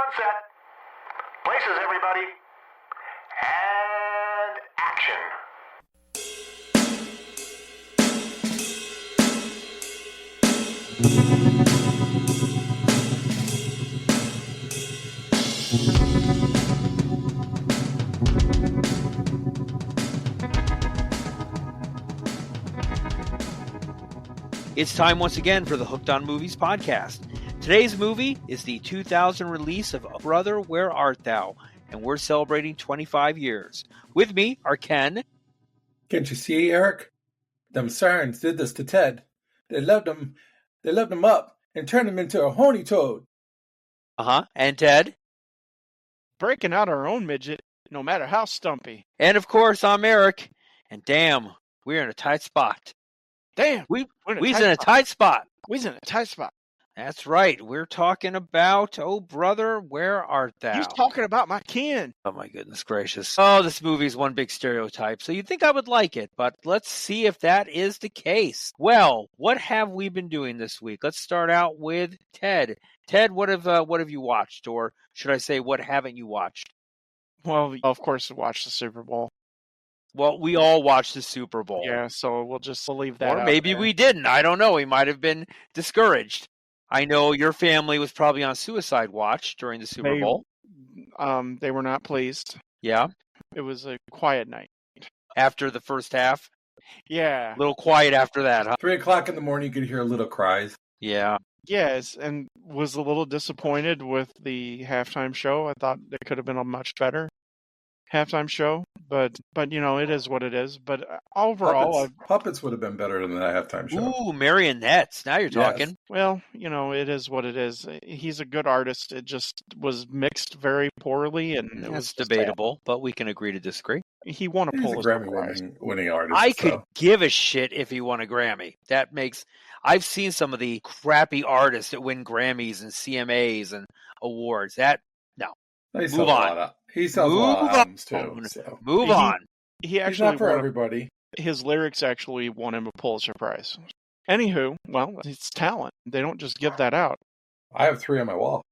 on set. Places, everybody. And action. It's time once again for the Hooked on Movies podcast. Today's movie is the 2000 release of Brother, Where Art Thou? And we're celebrating 25 years. With me are Ken. Can't you see, Eric? Them sirens did this to Ted. They loved him up and turned him into a horny toad. And Ted. Breaking out our own midget, no matter how stumpy. And of course, I'm Eric. And damn, we're in a tight spot. Damn, We's in a tight spot. We's in a tight spot. That's right. We're talking about, oh, brother, where art thou? He's talking about my kin. Oh, my goodness gracious. Oh, this movie is one big stereotype, so you'd think I would like it, but let's see if that is the case. Well, what have we been doing this week? Let's start out with Ted. Ted, what have you watched? Or should I say, what haven't you watched? Well, of course, watch the Super Bowl. Well, we all watched the Super Bowl. Yeah, so we'll leave that Or out maybe there. we didn't. I don't know. We might have been discouraged. I know your family was probably on suicide watch during the Super Bowl. They were not pleased. Yeah. It was a quiet night. After the first half. Yeah. A little quiet after that, huh? 3 o'clock in the morning, you could hear little cries. Yeah. Yes, and was a little disappointed with the halftime show. I thought it could have been a much better halftime show, but you know, it is what it is. But overall, Puppets would have been better than the halftime show. Ooh, marionettes. Now you're talking. Yes. well, you know, it is what it is. He's a good artist. It just was mixed very poorly, and it was That's just debatable, but we can agree to disagree. bad. He won a He's a Pulitzer Prize. Grammy-winning artist. I could so. give a shit if he won a Grammy. I've seen some of the crappy artists that win Grammys and CMAs and awards. He sells Move a on. lot of- He sells a lot of albums, too. So. Move He- on. He He's actually not for won a- everybody. his lyrics actually won him a Pulitzer Prize. Anywho, well, it's talent. They don't just give that out. I have 3 on my wall.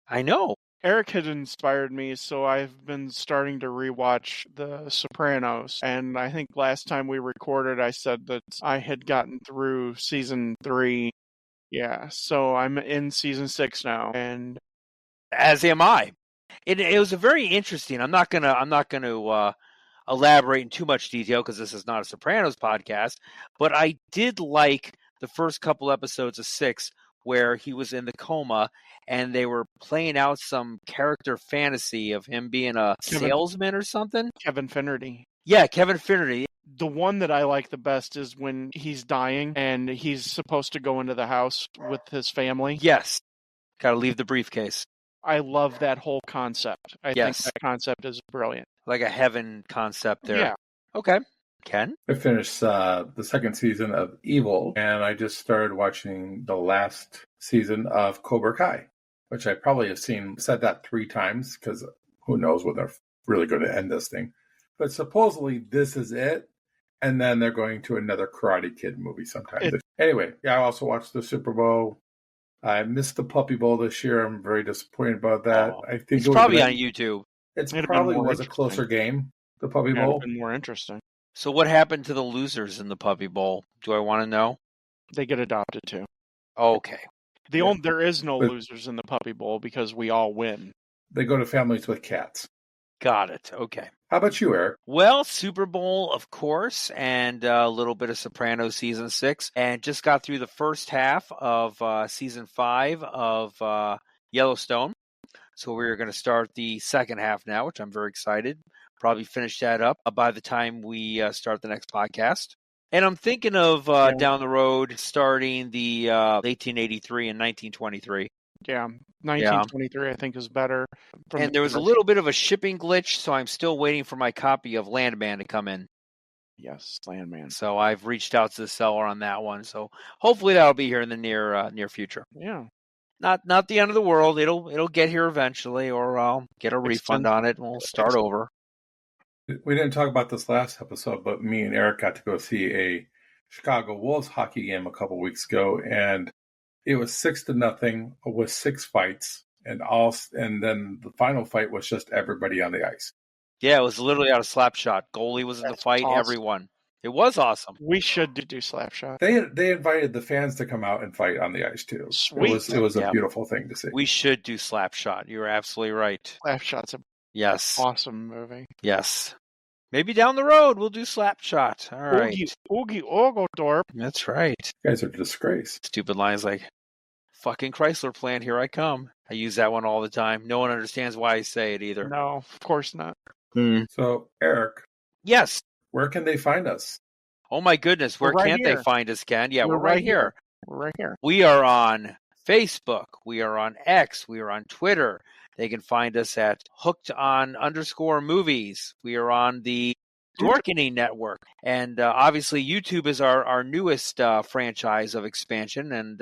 I know. Eric had inspired me, so I've been starting to rewatch The Sopranos. And I think last time we recorded, I said that I had gotten through season 3. Yeah, so I'm in season 6 now, and As am I. It was a very interesting. I'm not gonna elaborate in too much detail because this is not a Sopranos podcast. But I did like the first couple episodes of 6 where he was in the coma and they were playing out some character fantasy of him being a salesman or something. Kevin Finnerty. Yeah, Kevin Finnerty. The one that I like the best is when he's dying and he's supposed to go into the house with his family. Yes, got to leave the briefcase. I love that whole concept. I Yes. think that concept is brilliant. Like a heaven concept there. Yeah. Okay. Ken? I finished the second season of Evil, and I just started watching the last season of Cobra Kai, which I probably have said that 3 times, because who knows when they're really going to end this thing. But supposedly this is it, and then they're going to another Karate Kid movie sometime. Anyway, yeah, I also watched the Super Bowl. I missed the Puppy Bowl this year. I'm very disappointed about that. Oh, I think It's it was probably on YouTube. It It'd have probably been more was a closer game, the Puppy That would Bowl. have been more interesting. So what happened to the losers in the Puppy Bowl? Do I want to know? They get adopted too. Okay. There is no But- losers in the Puppy Bowl because we all win. They go to families with cats. Got it. Okay. How about you, Eric? Well, Super Bowl, of course, and a little bit of Sopranos season 6, and just got through the first half of season 5 of Yellowstone. So we're going to start the second half now, which I'm very excited. Probably finish that up by the time we start the next podcast. And I'm thinking of down the road starting the 1883 and 1923. Yeah, 1923 I think is better. And there was a little bit of a shipping glitch, so I'm still waiting for my copy of Landman to come in. Yes, Landman. So I've reached out to the seller on that one. So hopefully that'll be here in the near future. Yeah. Not the end of the world. It'll get here eventually, or I'll get a refund on it and we'll start over. We didn't talk about this last episode, but me and Eric got to go see a Chicago Wolves hockey game a couple weeks ago, and it was 6-0 with 6 fights, and then the final fight was just everybody on the ice. Yeah, it was literally out of Slapshot. Goalie was in the That's fight, awesome. Everyone. It was awesome. We should do Slapshot. They invited the fans to come out and fight on the ice too. Sweet. It was a Yeah. beautiful thing to see. We should do Slapshot. You're absolutely right. Slapshot's an Yes. awesome movie. Yes. Maybe down the road we'll do Slapshot. All right. Oogie Oglethorpe. That's right. You guys are a disgrace. Stupid lines like, fucking Chrysler plant, here I come. I use that one all the time. No one understands why I say it either. No, of course not. So, Eric, Yes. where can they find us? Oh my goodness. Where We're right can't they here. find us, Ken? Yeah, we're We're right right here. We're right here. We are on Facebook. We are on X. We are on Twitter. They can find us at hooked_on_movies. We are on the Dorkening Network. And obviously, YouTube is our newest franchise of expansion. And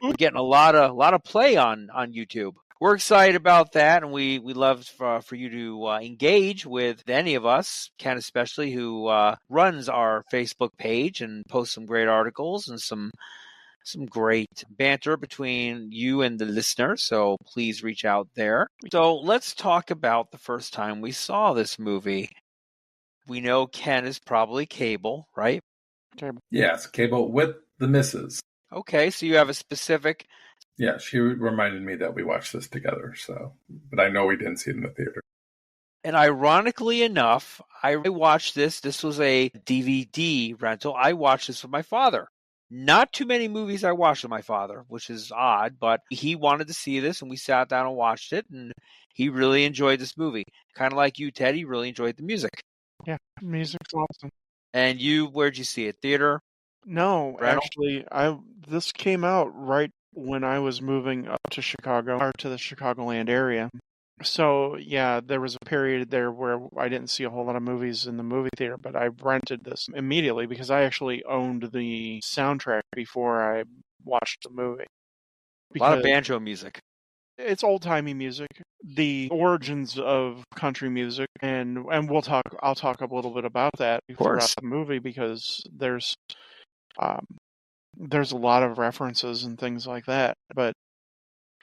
we're getting a lot of play on YouTube. We're excited about that, and we love for you to engage with any of us, Ken especially, who runs our Facebook page and posts some great articles and some great banter between you and the listener, so please reach out there. So let's talk about the first time we saw this movie. We know Ken is probably cable, right? Yes, cable with the missus. Okay, so you have a specific... Yeah, she reminded me that we watched this together, but I know we didn't see it in the theater. And ironically enough, I watched this. This was a DVD rental. I watched this with my father. Not too many movies I watched with my father, which is odd, but he wanted to see this, and we sat down and watched it, and he really enjoyed this movie. Kind of like you, Ted, he really enjoyed the music. Yeah, music's awesome. And you, where'd you see it? Theater? No, Rental? actually, this came out right when I was moving up to Chicago, or to the Chicagoland area. So, yeah, there was a period there where I didn't see a whole lot of movies in the movie theater, but I rented this immediately because I actually owned the soundtrack before I watched the movie. A lot of banjo music. It's old-timey music, the origins of country music, and I'll talk a little bit about that throughout the movie because there's a lot of references and things like that. But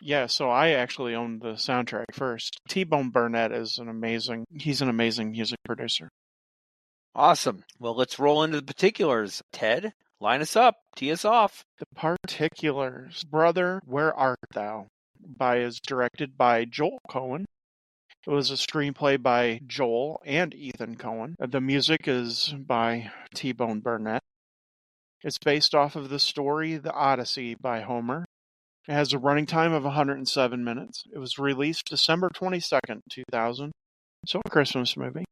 yeah, so I actually owned the soundtrack first. T-Bone Burnett is he's an amazing music producer. Awesome. Well, let's roll into the particulars. Ted, line us up. Tee us off. The particulars. Brother, Where Art Thou? Is directed by Joel Cohen. It was a screenplay by Joel and Ethan Cohen. The music is by T-Bone Burnett. It's based off of the story The Odyssey by Homer. It has a running time of 107 minutes. It was released December 22nd, 2000. So a Christmas movie.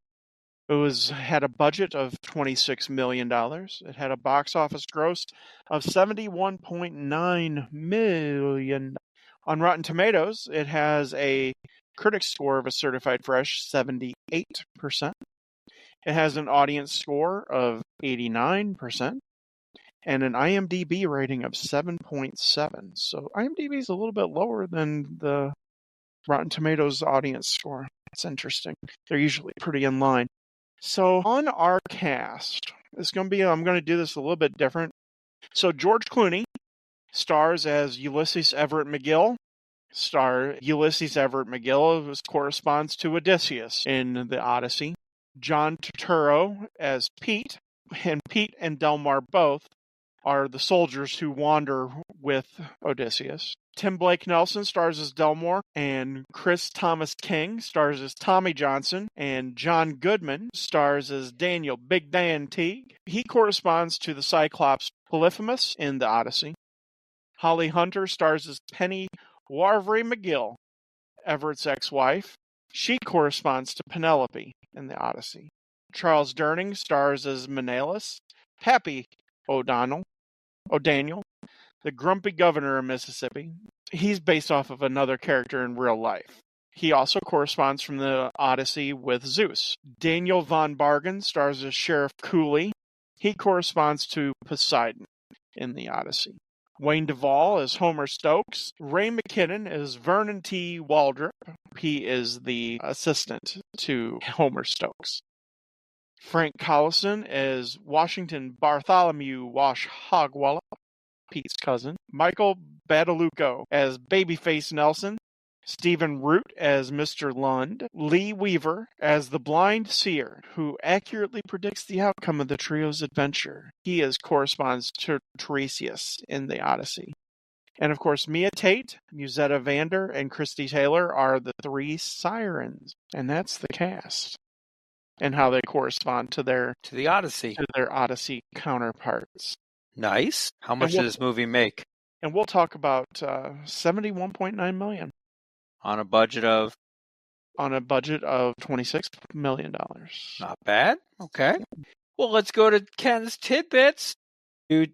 It had a budget of $26 million. It had a box office gross of $71.9 million. On Rotten Tomatoes, it has a critic score of a certified fresh 78%. It has an audience score of 89%. And an IMDb rating of 7.7. So IMDb is a little bit lower than the Rotten Tomatoes audience score. That's interesting. They're usually pretty in line. So on our cast, I'm going to do this a little bit different. So George Clooney stars as Ulysses Everett McGill. Ulysses Everett McGill corresponds to Odysseus in the Odyssey. John Turturro as Pete, and Pete and Delmar both are the soldiers who wander with Odysseus. Tim Blake Nelson stars as Delmore, and Chris Thomas King stars as Tommy Johnson, and John Goodman stars as Daniel Big Dan Teague. He corresponds to the Cyclops Polyphemus in the Odyssey. Holly Hunter stars as Penny Warvery McGill, Everett's ex-wife. She corresponds to Penelope in the Odyssey. Charles Durning stars as Menelaus, Happy O'Daniel, the grumpy governor of Mississippi. He's based off of another character in real life. He also corresponds from the Odyssey with Zeus. Daniel Von Bargen stars as Sheriff Cooley. He corresponds to Poseidon in the Odyssey. Wayne Duvall is Homer Stokes. Ray McKinnon is Vernon T. Waldrop. He is the assistant to Homer Stokes. Frank Collison is Washington Bartholomew Wash Hogwallop, Pete's cousin. Michael Badalucco as Babyface Nelson. Stephen Root as Mr. Lund, Lee Weaver as the blind seer who accurately predicts the outcome of the trio's adventure. He corresponds to Tiresias in the Odyssey. And of course, Mia Tate, Musetta Vander, and Christy Taylor are the three sirens. And that's the cast. And how they correspond to their Odyssey. To their Odyssey counterparts. Nice. How much did this movie make? And we'll talk about $71.9 million. On a budget of $26 million. Not bad. Okay. Well, let's go to Ken's tidbits. Do.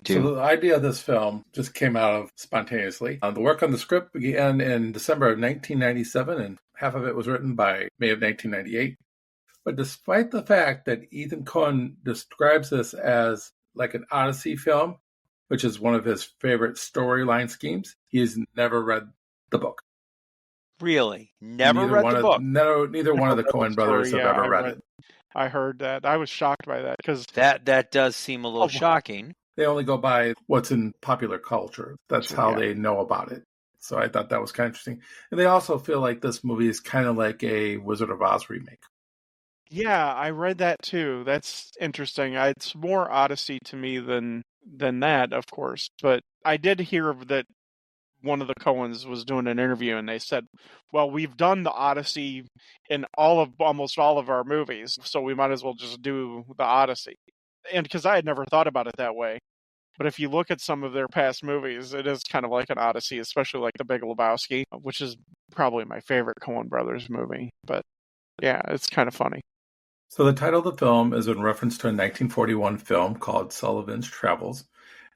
So the idea of this film just came out of spontaneously. The work on the script began in December of 1997, and half of it was written by May of 1998. But despite the fact that Ethan Coen describes this as like an Odyssey film, which is one of his favorite storyline schemes, he has never read the book. Really? Never read the book? Neither one of the Coen brothers have ever read it. I heard that. I was shocked by that because that does seem a little shocking. They only go by what's in popular culture. That's how they know about it. So I thought that was kind of interesting. And they also feel like this movie is kind of like a Wizard of Oz remake. Yeah, I read that too. That's interesting. It's more Odyssey to me than that, of course. But I did hear that one of the Coens was doing an interview, and they said, "Well, we've done the Odyssey in almost all of our movies, so we might as well just do the Odyssey." And because I had never thought about it that way. But if you look at some of their past movies, it is kind of like an Odyssey, especially like The Big Lebowski, which is probably my favorite Coen Brothers movie. But yeah, it's kind of funny. So the title of the film is in reference to a 1941 film called Sullivan's Travels,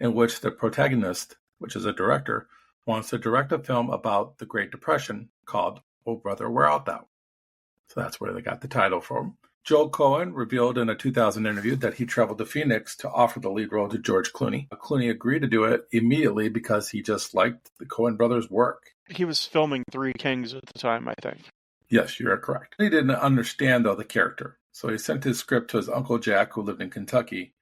in which the protagonist, which is a director, wants to direct a film about the Great Depression called Oh Brother, Where Art Thou? So that's where they got the title from. Joel Coen revealed in a 2000 interview that he traveled to Phoenix to offer the lead role to George Clooney. Clooney agreed to do it immediately because he just liked the Coen brothers' work. He was filming Three Kings at the time, I think. Yes, you are correct. He didn't understand, though, the character. So he sent his script to his Uncle Jack, who lived in Kentucky,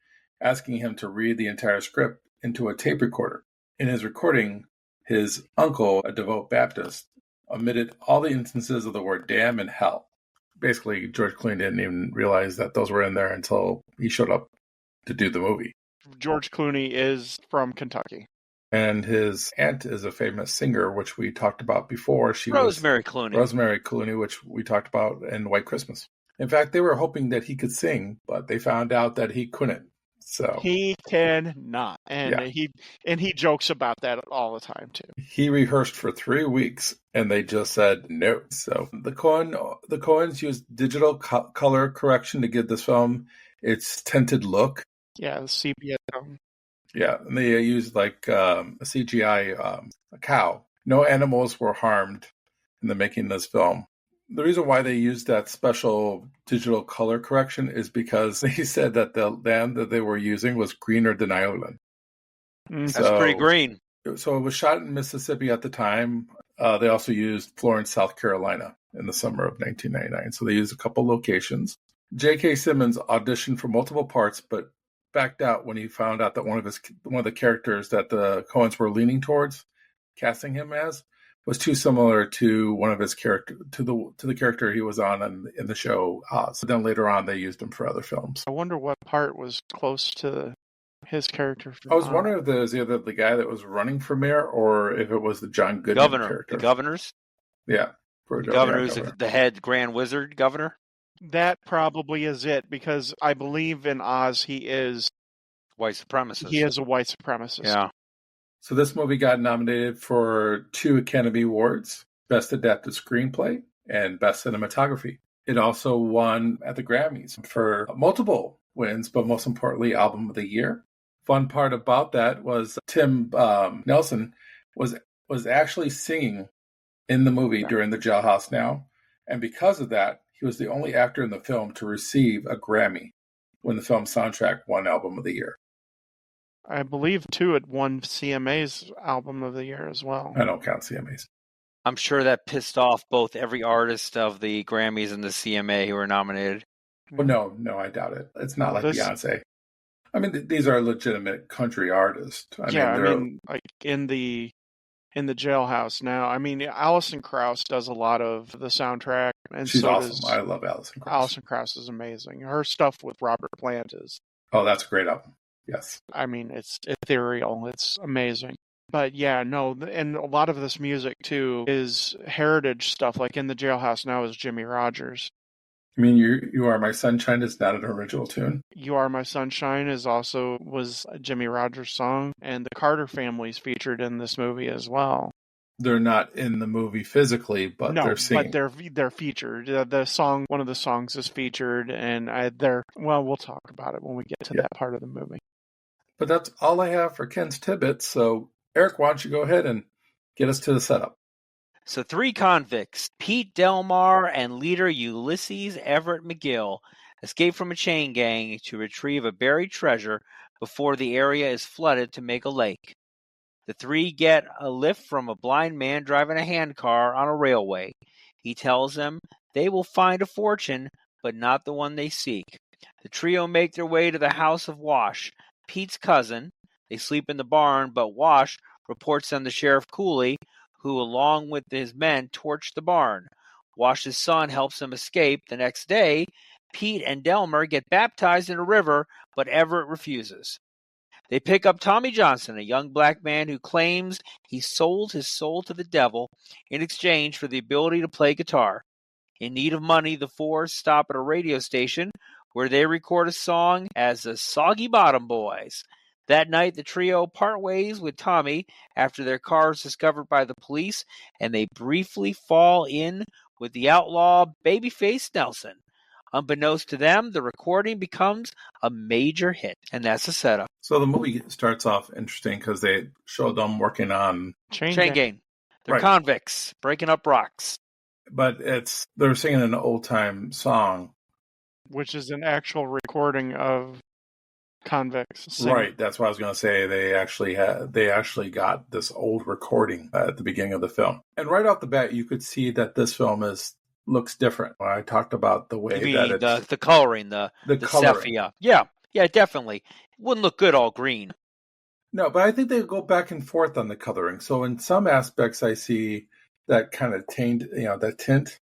asking him to read the entire script into a tape recorder. In his recording, his uncle, a devout Baptist, omitted all the instances of the word damn and hell. Basically, George Clooney didn't even realize that those were in there until he showed up to do the movie. George Clooney is from Kentucky. And his aunt is a famous singer, which we talked about before. Rosemary Clooney. Rosemary Clooney, which we talked about in White Christmas. In fact, they were hoping that he could sing, but they found out that he couldn't. So he cannot, and he jokes about that all the time too. He rehearsed for 3 weeks, and they just said no. So the Coens used digital color correction to give this film its tinted look. Yeah, the sepia tone. Yeah, and they used like a CGI a cow. No animals were harmed in the making of this film. The reason why they used that special digital color correction is because they said that the land that they were using was greener than Ireland. That's pretty green. So it was shot in Mississippi at the time. They also used Florence, South Carolina in the summer of 1999. So they used a couple locations. J.K. Simmons auditioned for multiple parts, but backed out when he found out that one of the characters that the Coens were leaning towards casting him as was too similar to one of his character to the character he was on in the show Oz. So then later on, they used him for other films. I wonder what part was close to his character. I was wondering if it was either the guy that was running for mayor or if it was the John Goodman character. The governors? Yeah. The governor who's the head Grand Wizard governor? That probably is it, because I believe in Oz he is white supremacist. He is a white supremacist. Yeah. So this movie got nominated for 2 Academy Awards, Best Adapted Screenplay and Best Cinematography. It also won at the Grammys for multiple wins, but most importantly, Album of the Year. Fun part about that was Tim Nelson was actually singing in the movie during the Jailhouse Now. And because of that, he was the only actor in the film to receive a Grammy when the film soundtrack won Album of the Year. I believe, too, it won CMA's Album of the Year as well. I don't count CMAs. I'm sure that pissed off both every artist of the Grammys and the CMA who were nominated. Well, no, I doubt it. It's not like Beyonce. I mean, these are legitimate country artists. I mean, like in the in the Jailhouse now. I mean, Alison Krauss does a lot of the soundtrack, and She's so awesome. does I love Alison Krauss. Alison Krauss is amazing. Her stuff with Robert Plant is, Oh, that's a great album. Yes. I mean, it's ethereal. It's amazing. But yeah, no, and a lot of this music too is heritage stuff. Like in the Jailhouse now is Jimmy Rogers. I mean, You Are My Sunshine is not an original tune. You Are My Sunshine was a Jimmy Rogers song, and the Carter family's featured in this movie as well. They're not in the movie physically, but they're singing. But they're featured. The song, one of the songs is featured, and we'll talk about it when we get to that part of the movie. But that's all I have for Ken's tidbits. So, Eric, why don't you go ahead and get us to the setup? So 3 convicts, Pete Delmar and leader Ulysses Everett McGill, escape from a chain gang to retrieve a buried treasure before the area is flooded to make a lake. The 3 get a lift from a blind man driving a handcar on a railway. He tells them they will find a fortune, but not the one they seek. The trio make their way to the house of Wash, Pete's cousin. They sleep in the barn, but Wash reports them to Sheriff Cooley, who, along with his men, torch the barn. Wash's son helps them escape. The next day, Pete and Delmer get baptized in a river, but Everett refuses. They pick up Tommy Johnson, a young black man who claims he sold his soul to the devil in exchange for the ability to play guitar. In need of money, the 4 stop at a radio station where they record a song as the Soggy Bottom Boys. That night, the trio part ways with Tommy after their car is discovered by the police, and they briefly fall in with the outlaw Babyface Nelson. Unbeknownst to them, the recording becomes a major hit, and that's the setup. So the movie starts off interesting because they show them working on Chain gang. They're Right. convicts, breaking up rocks. but they're singing an old time song. Which is an actual recording of convicts singing. Right, that's what I was going to say. They actually got this old recording at the beginning of the film, and right off the bat, you could see that this film looks different. I talked about the way You mean that it's the coloring, the coloring. sepia. Yeah, definitely. Wouldn't look good all green. No, but I think they go back and forth on the coloring. So in some aspects, I see that kind of taint, that tint,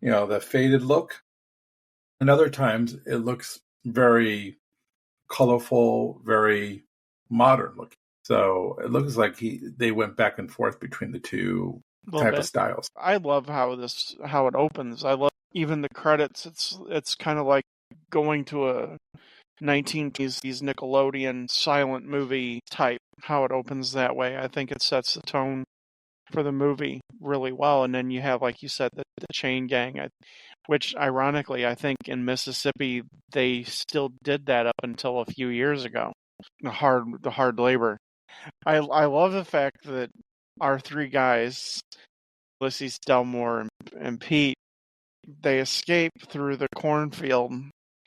the faded look. And other times, it looks very colorful, very modern looking. So it looks like they went back and forth between the two type of styles. I love how it opens. I love even the credits. It's kind of like going to a 1980s Nickelodeon silent movie type. How it opens that way, I think it sets the tone for the movie really well. And then you have, like you said, the chain gang, which ironically, I think in Mississippi they still did that up until a few years ago. The hard labor. I love the fact that our 3 guys, Ulysses, Delmore, and Pete, they escape through the cornfield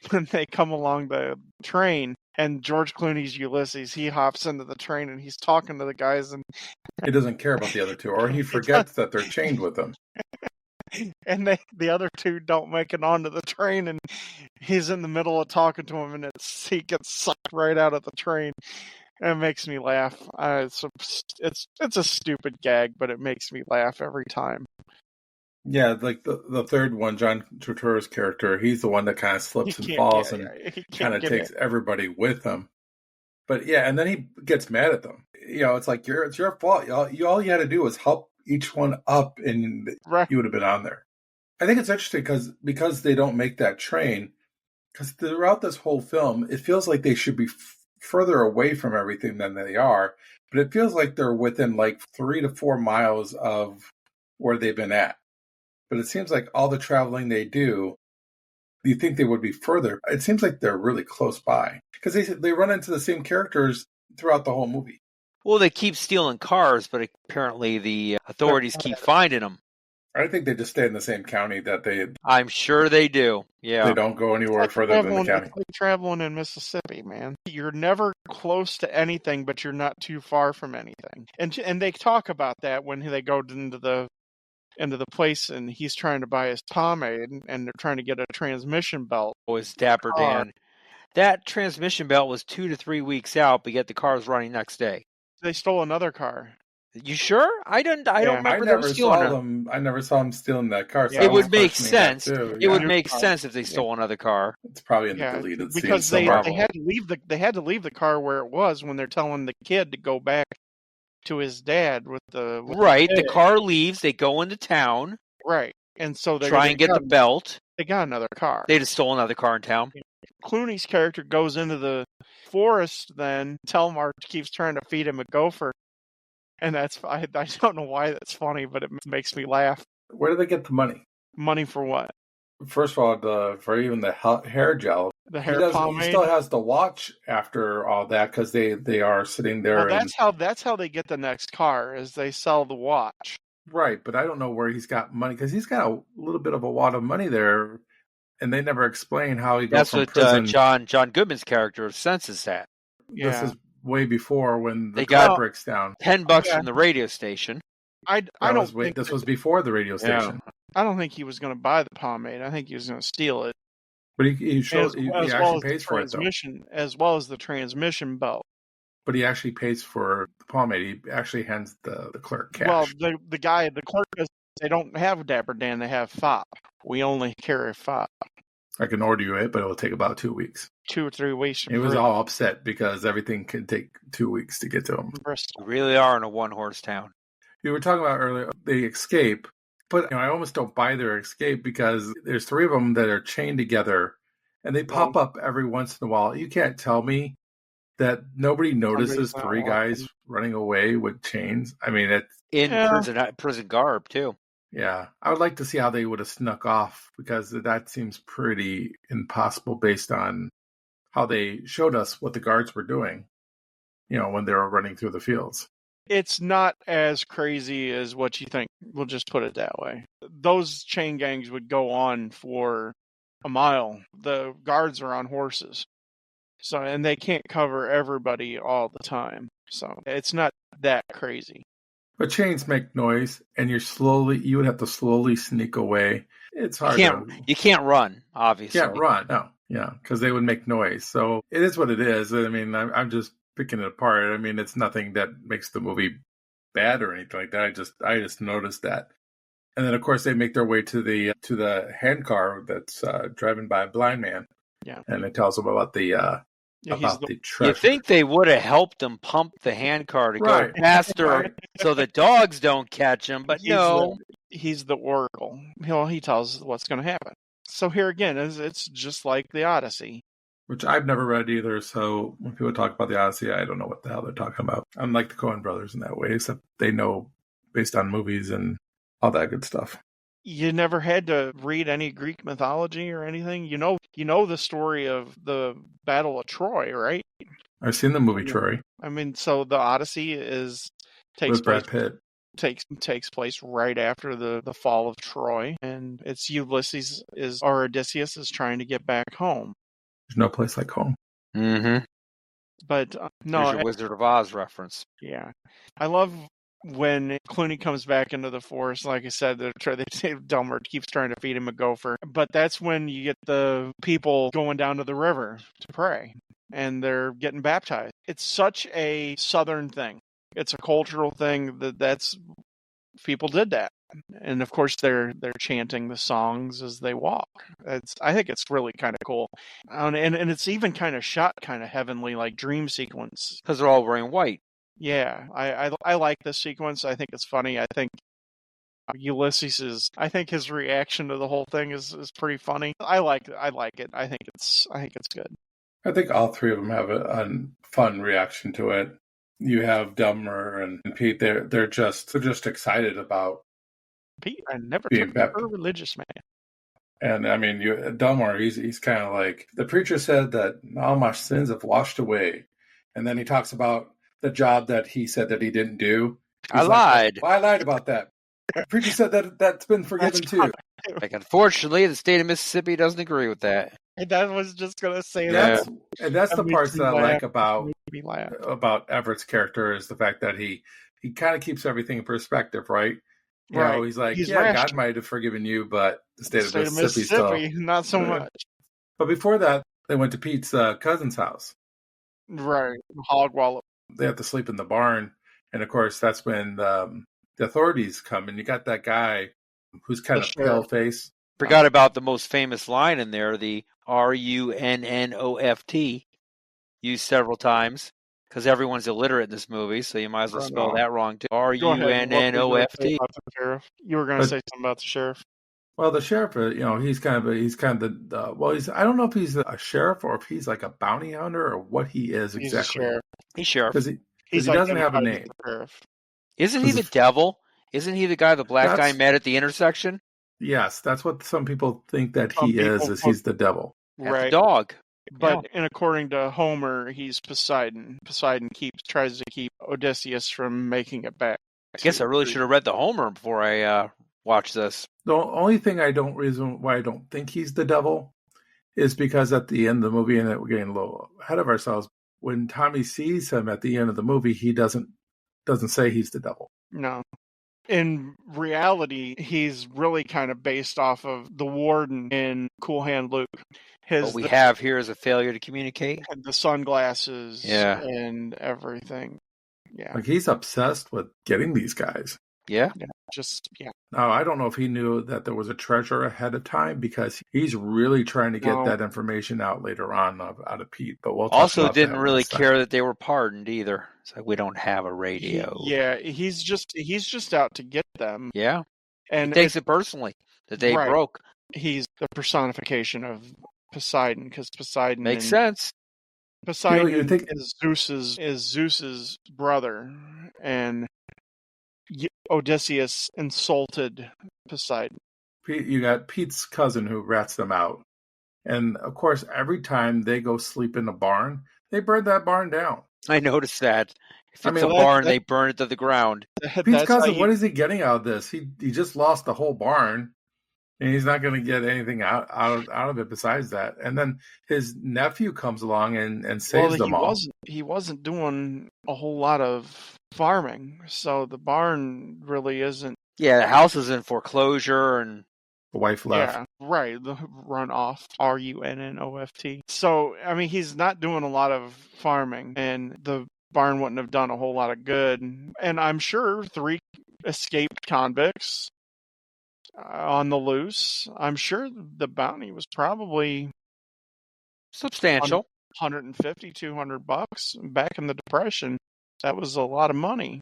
when they come along the train. And George Clooney's Ulysses, he hops into the train and he's talking to the guys, and He doesn't care about the other two, or he forgets that they're chained with him. and the other 2 don't make it onto the train, and he's in the middle of talking to him, and he gets sucked right out of the train. And it makes me laugh. It's a stupid gag, but it makes me laugh every time. Yeah, like the third one, John Turturro's character, he's the one that kind of slips and falls and kind of takes everybody with him. But yeah, and then he gets mad at them. It's like it's your fault. All you had to do was help each one up, and you would have been on there. I think it's interesting because they don't make that train. Because throughout this whole film, it feels like they should be further away from everything than they are. But it feels like they're within like 3 to 4 miles of where they've been at. But it seems like all the traveling they do, you think they would be further. It seems like they're really close by because they run into the same characters throughout the whole movie. Well, they keep stealing cars, but apparently the authorities keep finding them. I think they just stay in the same county I'm sure they do. Yeah. They don't go anywhere further than the county. It's like traveling in Mississippi, man. You're never close to anything, but you're not too far from anything. And they talk about that when they go into the place and he's trying to buy his pomade and they're trying to get a transmission belt. Was Dapper Dan. That transmission belt was 2 to 3 weeks out, but yet the car's running next day. They stole another car. You sure? I don't Yeah. remember I them never stealing saw it. them. I never saw them stealing that car. So Yeah, I It was would make questioning that sense. too. It Yeah. would New make car. sense if they stole another car. It's probably in the Yeah, deleted scene because somewhere. they had to leave the car where it was when they're telling the kid to go back to his dad with the Right. The pig. car leaves. They go into town, Right, and so they try and get the belt. They got another car. They just stole another car in town. Clooney's character goes into the forest. Then Telmar keeps trying to feed him a gopher, and that's I don't know why that's funny, but it makes me laugh. Where do they get the money? Money for what? First of all, for even the hair gel, The he hair pomade. still has the watch after all that because they are sitting there. Well, that's how they get the next car is they sell the watch. Right, but I don't know where he's got money because he's got a little bit of a wad of money there, and they never explain how he goes That's from what prison. John Goodman's character senses that. Yeah, This is way before when the They car got- breaks down. $10 Yeah. from the radio station. I don't think This was before the radio Yeah. station, I don't think he was going to buy the pomade. I think he was going to steal it. but he showed he as actually well as pays the for it though. transmission, as well as the transmission belt. But he actually pays for the pomade. He actually hands the clerk cash. Well, the clerk does. They don't have Dapper Dan. They have FOP. We only carry FOP. I can order you it, but it will take about 2 weeks. 2 or 3 weeks. From He was all upset because everything can take 2 weeks to get to him. Bristol. We really are in a one-horse town. You were talking about earlier, they escape, but I almost don't buy their escape because there's 3 of them that are chained together, and they pop up every once in a while. You can't tell me that nobody notices Somebody's not 3 guys running away with chains. I mean, it's In Yeah. prison garb, too. yeah. I would like to see how they would have snuck off because that seems pretty impossible based on how they showed us what the guards were doing, when they were running through the fields. It's not as crazy as what you think. We'll just put it that way. Those chain gangs would go on for a mile. The guards are on horses. So, and they can't cover everybody all the time. So it's not that crazy. But chains make noise, and you would have to slowly sneak away. It's hard. You can't run, obviously. Can't run, no, yeah, because they would make noise. So it is what it is. I mean, I'm just picking it apart. I mean, it's nothing that makes the movie bad or anything like that. I just noticed that. And then, of course, they make their way to the handcar that's driven by a blind man. Yeah, and it tells them about the treasure. You think they would have helped him pump the handcar to Right. go faster Right. so the dogs don't catch him, but no. He's the Oracle. He tells us what's going to happen. So here again, it's just like the Odyssey. Which I've never read either, so when people talk about the Odyssey, I don't know what the hell they're talking about. I'm like the Coen brothers in that way, except they know based on movies and all that good stuff. You never had to read any Greek mythology or anything. You know the story of the Battle of Troy, right? I've seen the movie Troy I mean, so the Odyssey takes with Brad place Pitt. takes place right after the fall of Troy, and it's Odysseus is trying to get back home. There's no place like home. Mm-hmm. But Here's your Wizard of Oz reference. yeah, I love when Clooney comes back into the forest. Like I said, Delmer keeps trying to feed him a gopher, but that's when you get the people going down to the river to pray, and they're getting baptized. It's such a Southern thing. It's a cultural thing that's people did that, and of course they're chanting the songs as they walk. I think it's really kind of cool, and it's even kind of shot kind of heavenly, like dream sequence. Because they're all wearing white. Yeah, I like this sequence. I think it's funny. I think I think his reaction to the whole thing is pretty funny. I like it. I think it's good. I think all 3 of them have a fun reaction to it. You have Delmer and Pete. They're just excited about Pete, I never being took him for a religious man. And I mean, Delmar, he's kind of like, the preacher said that all my sins have washed away. And then he talks about the job that he said that he didn't do. I lied. Well, I lied about that. The preacher said that's been forgiven too. Like, unfortunately, the state of Mississippi doesn't agree with that. I was just going to say That's that. the parts that I like about Made me laugh. Everett's character is the fact that he kind of keeps everything in perspective, right? You know, he's like, He's yeah, rational. God might have forgiven you, but the state of Mississippi Mississippi, still. not so much. But before that, they went to Pete's cousin's house. Right, hog wallop. They have to sleep in the barn, And of course, that's when the authorities come, and you got that guy who's kind The of sheriff. pale face. Forgot about the most famous line in there, the RUNNOFT, used several times because everyone's illiterate in this movie, so you might as well spell that wrong too. Go ahead. What were you gonna say RUNNOFT. about the sheriff? You were going to But- say something about the sheriff. Well, the sheriff, he's kind of I don't know if he's a sheriff or if he's like a bounty hunter or what he is He's exactly. a sheriff. He's sheriff. Because he He's doesn't have a identified as name. the sheriff. Isn't he the devil? Isn't he the guy the black guy met at the intersection? Yes, that's what some people think that Some he is people- he's the devil. At Right. the dog. But and according to Homer, he's Poseidon. Poseidon tries to keep Odysseus from making it back. I guess I really should have read the Homer before I watched this. The only thing reason why I don't think he's the devil is because at the end of the movie, and we're getting a little ahead of ourselves, when Tommy sees him at the end of the movie, he doesn't say he's the devil. No. In reality, he's really kind of based off of the warden in Cool Hand Luke. What we have here is a failure to communicate. The sunglasses Yeah. and everything. Yeah. Like he's obsessed with getting these guys. Yeah. Yeah. Now, I don't know if he knew that there was a treasure ahead of time because he's really trying to get No. that information out later on out of Pete. But we'll talk Also about didn't that really next time. care that they were pardoned either. It's like we don't have a radio. He's just out to get them. Yeah. And He takes it personally that they Right. broke. he's the personification of Poseidon because Poseidon Makes sense. Poseidon You think- is Zeus's brother, and Odysseus insulted Poseidon. You got Pete's cousin who rats them out. And of course, every time they go sleep in the barn, they burn that barn down. I noticed that. If I it's mean, a that- barn, that- they burn it to the ground. Pete's That's cousin, how what is he getting out of this? He just lost the whole barn, and he's not going to get anything out of it besides that. And then his nephew comes along and saves them all. He wasn't doing a whole lot of farming, so the barn really isn't. Yeah, the house is in foreclosure, and The wife left. Yeah, right. The runoff, RUNNOFT. So, I mean, he's not doing a lot of farming, and the barn wouldn't have done a whole lot of good. And I'm sure 3 escaped convicts on the loose. I'm sure the bounty was probably substantial. $150, $200 back in the Depression. That was a lot of money.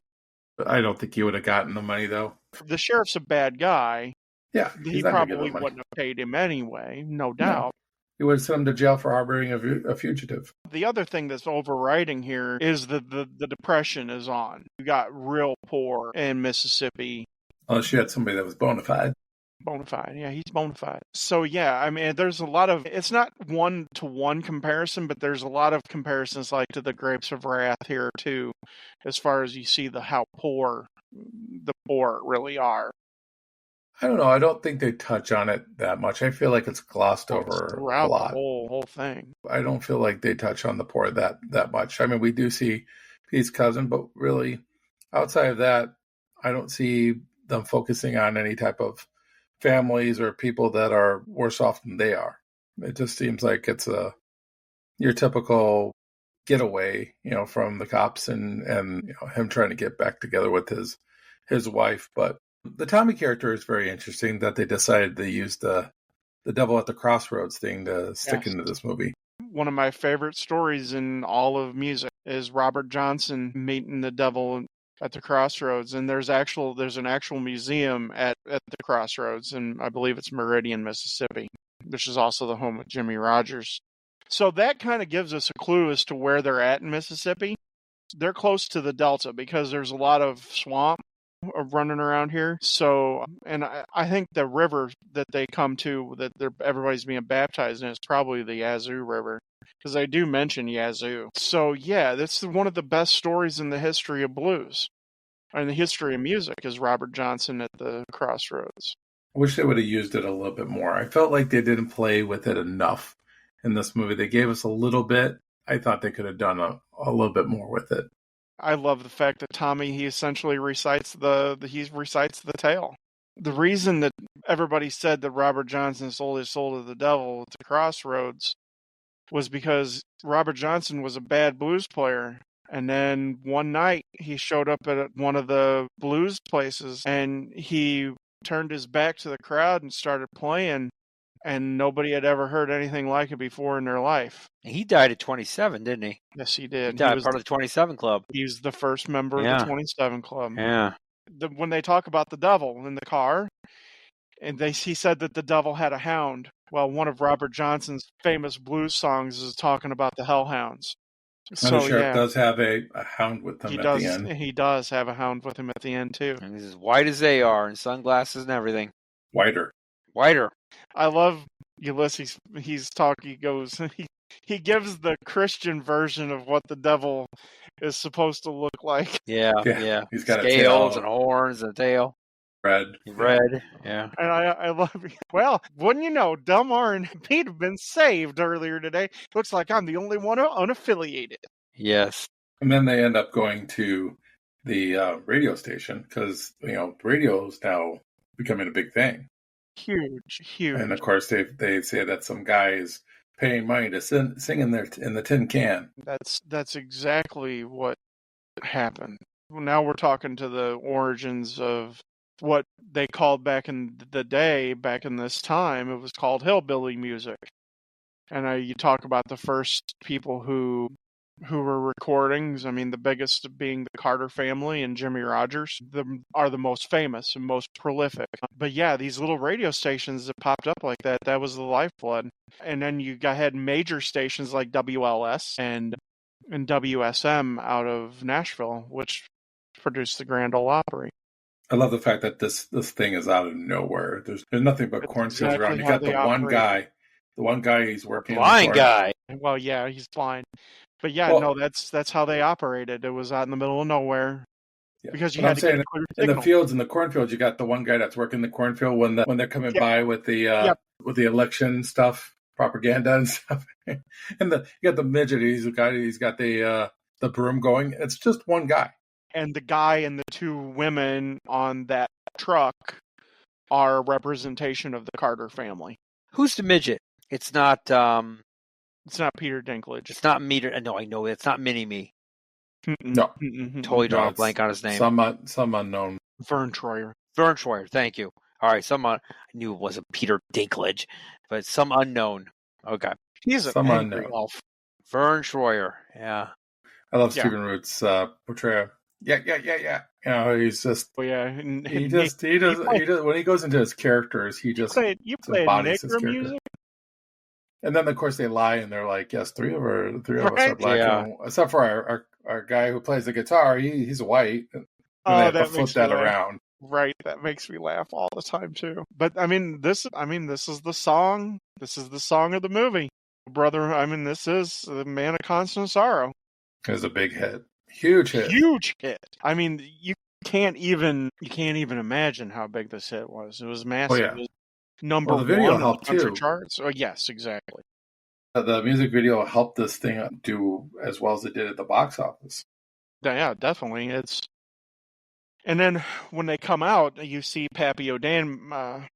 I don't think he would have gotten the money, though. The sheriff's a bad guy. Yeah, He he's not gonna get probably the money. wouldn't have paid him anyway, no doubt. He would have sent him to jail for harboring a fugitive. The other thing that's overriding here is that the Depression is on. You got real poor in Mississippi. Unless you had somebody that was bona fide. Bona fide. Yeah, he's bona fide. So, yeah, I mean, there's a lot of, it's not one-to-one comparison, but there's a lot of comparisons like to the Grapes of Wrath here, too, as far as you see how poor the poor really are. I don't know. I don't think they touch on it that much. I feel like it's glossed over Throughout a lot. the whole thing. I don't feel like they touch on the poor that much. I mean, we do see Pete's cousin, but really, outside of that, I don't see them focusing on any type of families or people that are worse off than they are. It just seems like it's your typical getaway, from the cops and him trying to get back together with his wife. But the Tommy character is very interesting that they decided to use the devil at the crossroads thing to stick into this movie. One of my favorite stories in all of music is Robert Johnson meeting the devil at the crossroads, and there's an actual museum at the crossroads, and I believe it's Meridian, Mississippi, which is also the home of Jimmy Rogers. So that kind of gives us a clue as to where they're at in Mississippi. They're close to the Delta because there's a lot of swamp running around here. So, and I think the river that they come to, that everybody's being baptized in, is probably the Yazoo River, because they do mention Yazoo. So, yeah, that's one of the best stories in the history of blues, and the history of music, is Robert Johnson at the crossroads. I wish they would have used it a little bit more. I felt like they didn't play with it enough in this movie. They gave us a little bit. I thought they could have done a little bit more with it. I love the fact that Tommy, he essentially recites the tale. The reason that everybody said that Robert Johnson sold his soul to the devil at the crossroads was because Robert Johnson was a bad blues player, And then one night he showed up at one of the blues places and he turned his back to the crowd and started playing, and nobody had ever heard anything like it before in their life. He died at 27, didn't he? Yes, he He did. died part of the 27 Club. He was the first member of Yeah. the 27 Club. Yeah. When they talk about the devil in the car, and he said that the devil had a hound. Well, one of Robert Johnson's famous blues songs is talking about the Hellhounds. And So the sheriff yeah, does have a hound with him he at does. the end. He does have a hound with him at the end too. And he's as white as they are, and sunglasses and everything. Whiter. Whiter. I love Ulysses. He's talking. He goes. He gives the Christian version of what the devil is supposed to look like. Yeah. Yeah, Yeah. he's got a Scales tail. and horns and a tail. Red. Red. Yeah. And I love. Well, wouldn't you know, Delmar and Pete have been saved earlier today. Looks like I'm the only one unaffiliated. Yes. And then they end up going to the radio station because, radio is now becoming a big thing. Huge. And of course, they say that some guy is paying money to sing in the tin can. That's exactly what happened. Now we're talking to the origins of what they called back in the day, back in this time. It was called hillbilly music. And you talk about the first people who were recordings. I mean, the biggest being the Carter family and Jimmy Rogers are the most famous and most prolific. But yeah, these little radio stations that popped up like that was the lifeblood. And then you had major stations like WLS and WSM out of Nashville, which produced the Grand Ole Opry. I love the fact that this thing is out of nowhere. There's nothing but That's cornfields exactly around. You how got the they one operate. guy. The one guy he's working. Blind guy. Well, yeah, he's blind. But yeah, Well- no, that's how they operated. It was out in the middle of nowhere. Yeah. Because you But had I'm to saying get a clear in signal. the fields, in the cornfields, you got the one guy that's working the cornfield when they're coming Yep. by with the Yep. with the election stuff, propaganda and stuff. And you got the midget. He's got the broom going. It's just one guy. And the guy and the two women on that truck are a representation of the Carter family. Who's the midget? It's not. It's not Peter Dinklage. It's not Meter. No, I know it's not Mini Me. No. Totally drawing a it's blank on his name. Some unknown. Vern Troyer. Vern Troyer. Thank you. All right. I knew it wasn't Peter Dinklage, but some unknown. Okay. He's an Some angry unknown. elf. Vern Troyer. Yeah. I love Yeah. Stephen Root's portrayal. Yeah. He's just Oh yeah, and he does when he goes into his characters, he just you played embodies his Negro character. music. And then of course they lie and they're like, yes, three of us are Right. black, Yeah. except for our guy who plays the guitar. He's white. And they Oh, have to that flip makes that me laugh. around. Right, that makes me laugh all the time too. But I mean, this is the song. This is the song of the movie, brother. I mean, this is the Man of Constant Sorrow. It was a big hit, huge hit. Huge hit. I mean, you can't even imagine how big this hit was. It was massive. Oh, yeah. It was number Well, the video one on helped, the country too. charts. Oh yes, exactly. The music video helped this thing do as well as it did at the box office. Yeah, definitely. And then when they come out, you see Pappy O'Daniel,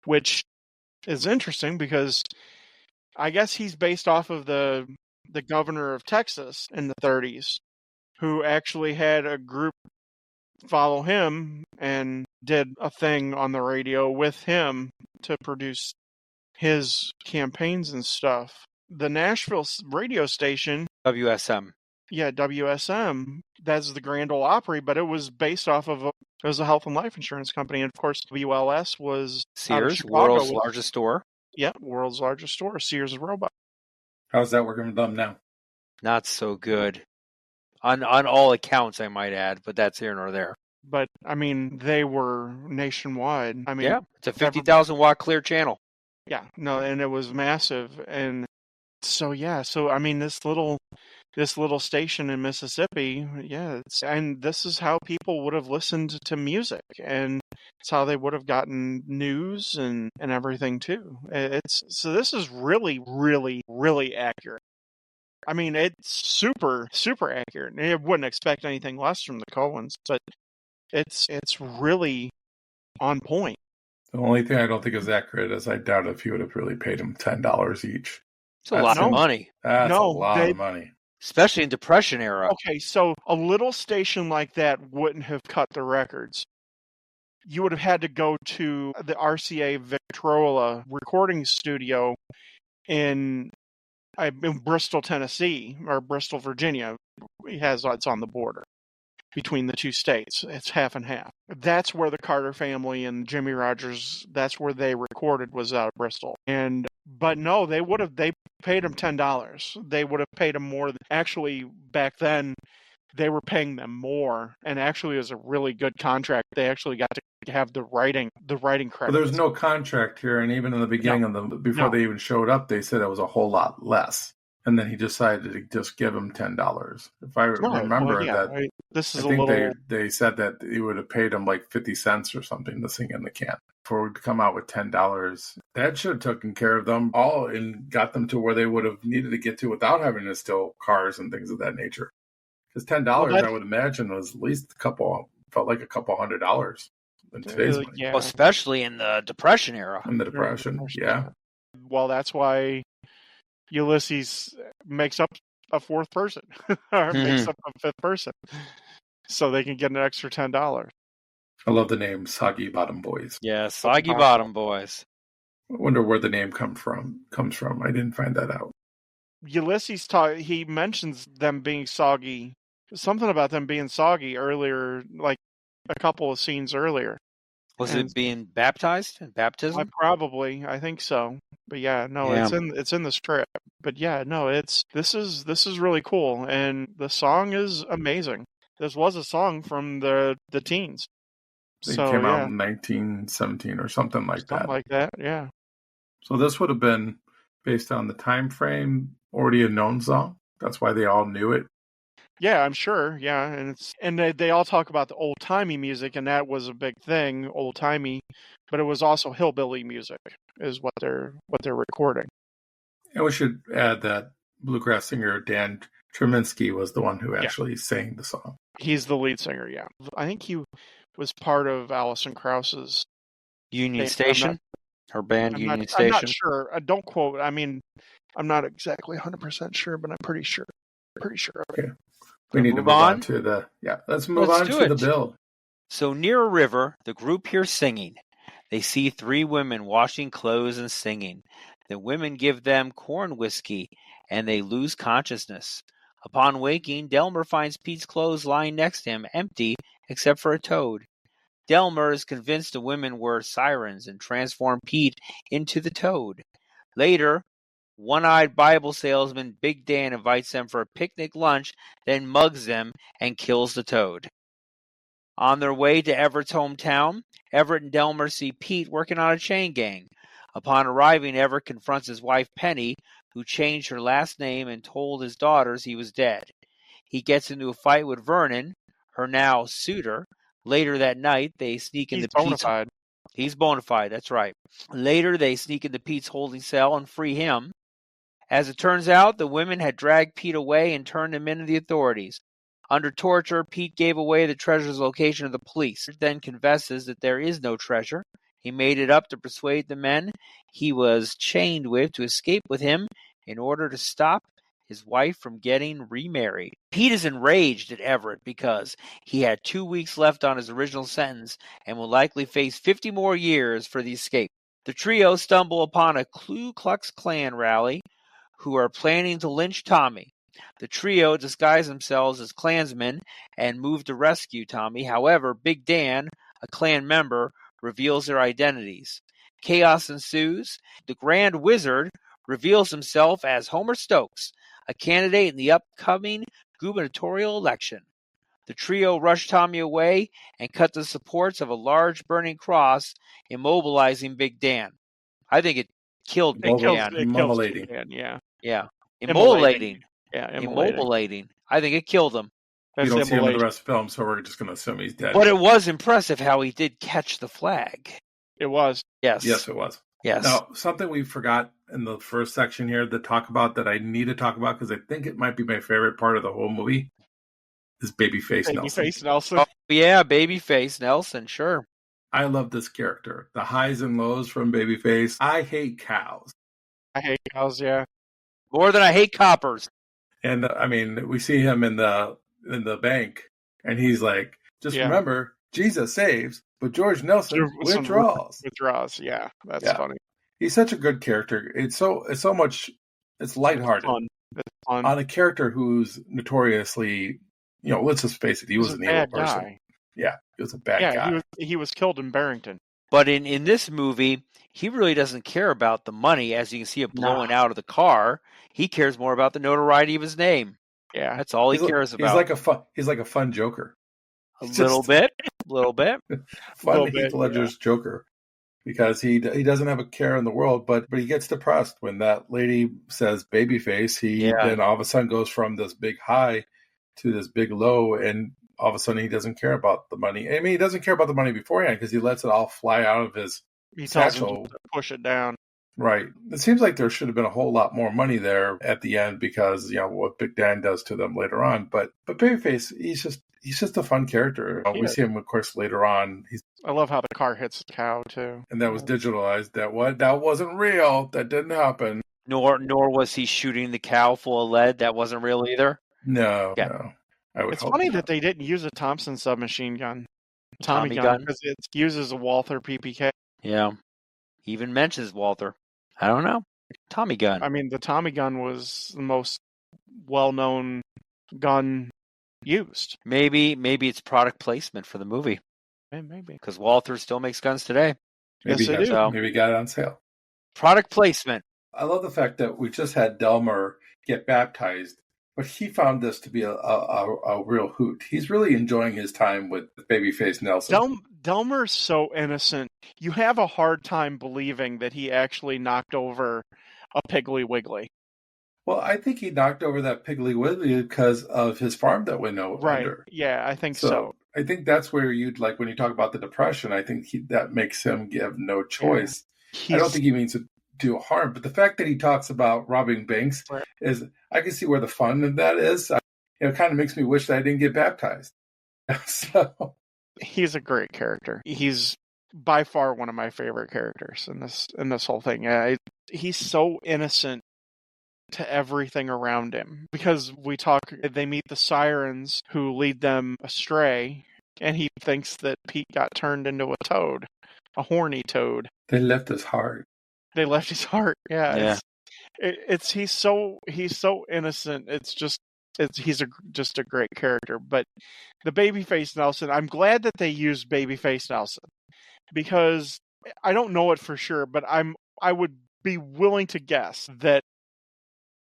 which is interesting because I guess he's based off of the governor of Texas in the 30s, who actually had a group follow him and did a thing on the radio with him to produce his campaigns and stuff. The Nashville radio station, WSM. yeah, WSM, that's the Grand Ole Opry, but it was based off of it was a health and life insurance company. And of course, WLS was out of Sears, Chicago world's with- largest store. Yeah, world's largest store, Sears Roebuck. How's that working for them now? Not so good. On all accounts, I might add, but that's here nor there. But I mean, they were nationwide. I mean, Yeah, it's a 50,000 watt clear channel. yeah, no, and it was massive. And so yeah, so I mean, this little station in Mississippi, yeah, and this is how people would have listened to music, and it's how they would have gotten news and everything too. So this is really, really, really accurate. I mean, it's super, super accurate. I wouldn't expect anything less from the Coens, but it's really on point. The only thing I don't think is accurate is I doubt if you would have really paid them $10 each. It's a lot That's of no. money. That's No, a lot they- of money. especially in Depression era. Okay, so a little station like that wouldn't have cut the records. You would have had to go to the RCA Victrola recording studio in Bristol, Tennessee, or Bristol, Virginia. It's on the border between the two states. It's half and half. That's where the Carter family and Jimmy Rogers, that's where they recorded, was out of Bristol. But no, they paid him $10. They would have paid him more. Actually, back then, they were paying them more, and actually it was a really good contract. They actually got to have the writing credits. But there's no contract here, and even in the beginning before they even showed up, they said it was a whole lot less. And then he decided to just give him $10. If I remember that, this is I think they said that he would have paid him like 50 cents or something to sing in the can for to come out with $10. That should have taken care of them all and got them to where they would have needed to get to without having to steal cars and things of that nature. Because $10, I would imagine, was at least felt like a couple $100 in today's money. Yeah. Well, especially in the Depression era. In the Depression, yeah. Well, that's why Ulysses makes up a fourth person, or makes up a fifth person, so they can get an extra $10. I love the name Soggy Bottom Boys. Yeah, Soggy Bottom Boys. I wonder where the name comes from. I didn't find that out. Ulysses he mentions them being soggy, something about them being soggy earlier, like a couple of scenes earlier. Was it being baptized in baptism? I think so. But yeah, no, Yeah. it's in the script. But yeah, no, this is really cool, and the song is amazing. This was a song from the teens. It came out in 1917 or something like that. Something like that, yeah. So this would have been based on the time frame, already a known song. That's why they all knew it. Yeah, I'm sure. Yeah, and they all talk about the old timey music, and that was a big thing, old timey. But it was also hillbilly music, is what they're recording. And we should add that bluegrass singer Dan Treminsky was the one who actually sang the song. He's the lead singer. Yeah, I think he was part of Alison Krauss's Union Station. Her band Union Station. I'm not sure. Don't quote. I mean, I'm not exactly 100% sure, but I'm pretty sure. Okay. We need to move on to let's move on to the build. So near a river, the group hears singing. They see 3 women washing clothes and singing. The women give them corn whiskey, and they lose consciousness. Upon waking, Delmer finds Pete's clothes lying next to him, empty except for a toad. Delmer is convinced the women were sirens and transformed Pete into the toad. Later, one-eyed Bible salesman Big Dan invites them for a picnic lunch, then mugs them and kills the toad. On their way to Everett's hometown, Everett and Delmer see Pete working on a chain gang. Upon arriving, Everett confronts his wife Penny, who changed her last name and told his daughters he was dead. He gets into a fight with Vernon, her now suitor. Later that night, they sneak into Pete's... He's bona fide, that's right. Later, they sneak into Pete's holding cell and free him. As it turns out, the women had dragged Pete away and turned him into the authorities. Under torture, Pete gave away the treasure's location to the police, then confesses that there is no treasure. He made it up to persuade the men he was chained with to escape with him in order to stop his wife from getting remarried. Pete is enraged at Everett because he had 2 weeks left on his original sentence and will likely face 50 more years for the escape. The trio stumble upon a Ku Klux Klan rally who are planning to lynch Tommy. The trio disguise themselves as Klansmen and move to rescue Tommy. However, Big Dan, a Klan member, reveals their identities. Chaos ensues. The Grand Wizard reveals himself as Homer Stokes, a candidate in the upcoming gubernatorial election. The trio rush Tommy away and cut the supports of a large burning cross, immobilizing Big Dan. I think it killed Big Dan. Immolating. Yeah. Immolating. Yeah, Immolating. I think it killed him. You don't see him in the rest of the film, so we're just going to assume he's dead. But it was impressive how he did catch the flag. It was. Yes. Yes, it was. Yes. Now, something we forgot in the first section here to talk about that I need to talk about because I think it might be my favorite part of the whole movie is Babyface Nelson. Babyface Nelson. Oh, yeah, Babyface Nelson, sure. I love this character. The highs and lows from Babyface. I hate cows. I hate cows, yeah. More than I hate coppers. And I mean, we see him in the bank, and he's like, "Just remember, Jesus saves, but George Nelson withdraws." Withdraws, yeah, that's funny. He's such a good character. It's lighthearted. It's fun. On a character who's notoriously, let's just face it, he was an evil person. Guy. Yeah, he was a bad guy. Yeah, he was killed in Barrington. But in this movie, he really doesn't care about the money, as you can see it blowing out of the car. He cares more about the notoriety of his name. Yeah, that's all he cares about. He's like a fun Joker. A little bit. Fun Heath Ledger's Joker. Because he doesn't have a care in the world, but he gets depressed when that lady says babyface. He then all of a sudden goes from this big high to this big low, and all of a sudden he doesn't care about the money. I mean, he doesn't care about the money beforehand because he lets it all fly out of his satchel. To push it down. Right. It seems like there should have been a whole lot more money there at the end because, what Big Dan does to them later on. But Babyface, he's just a fun character. We see him, of course, later on. I love how the car hits the cow, too. And that was digitalized. That wasn't real. That didn't happen. Nor was he shooting the cow full of lead. That wasn't real either. No. It's funny that they didn't use a Thompson submachine gun. Tommy gun. Because it uses a Walther PPK. Yeah. He even mentions Walther. I don't know. Tommy gun. I mean, the Tommy gun was the most well-known gun used. Maybe it's product placement for the movie. Maybe. Because Walther still makes guns today. Maybe yes, they do. Maybe got it on sale. Product placement. I love the fact that we just had Delmer get baptized, but he found this to be a real hoot. He's really enjoying his time with Babyface Nelson. Delmer's so innocent. You have a hard time believing that he actually knocked over a Piggly Wiggly. Well, I think he knocked over that Piggly Wiggly because of his farm that went over. Right. Yeah, I think so. I think that's where you'd like when you talk about the depression. I think that makes him give no choice. Yeah. I don't think he means to do harm, but the fact that he talks about robbing banks is, I can see where the fun of that is. It kind of makes me wish that I didn't get baptized. So he's a great character. He's by far one of my favorite characters in this whole thing. He's so innocent to everything around him because they meet the sirens who lead them astray, and he thinks that Pete got turned into a toad, a horny toad. They left his heart. They left his heart. Yeah. He's so innocent. He's just a great character. But the Babyface Nelson, I'm glad that they used Babyface Nelson because I don't know it for sure, but I would be willing to guess that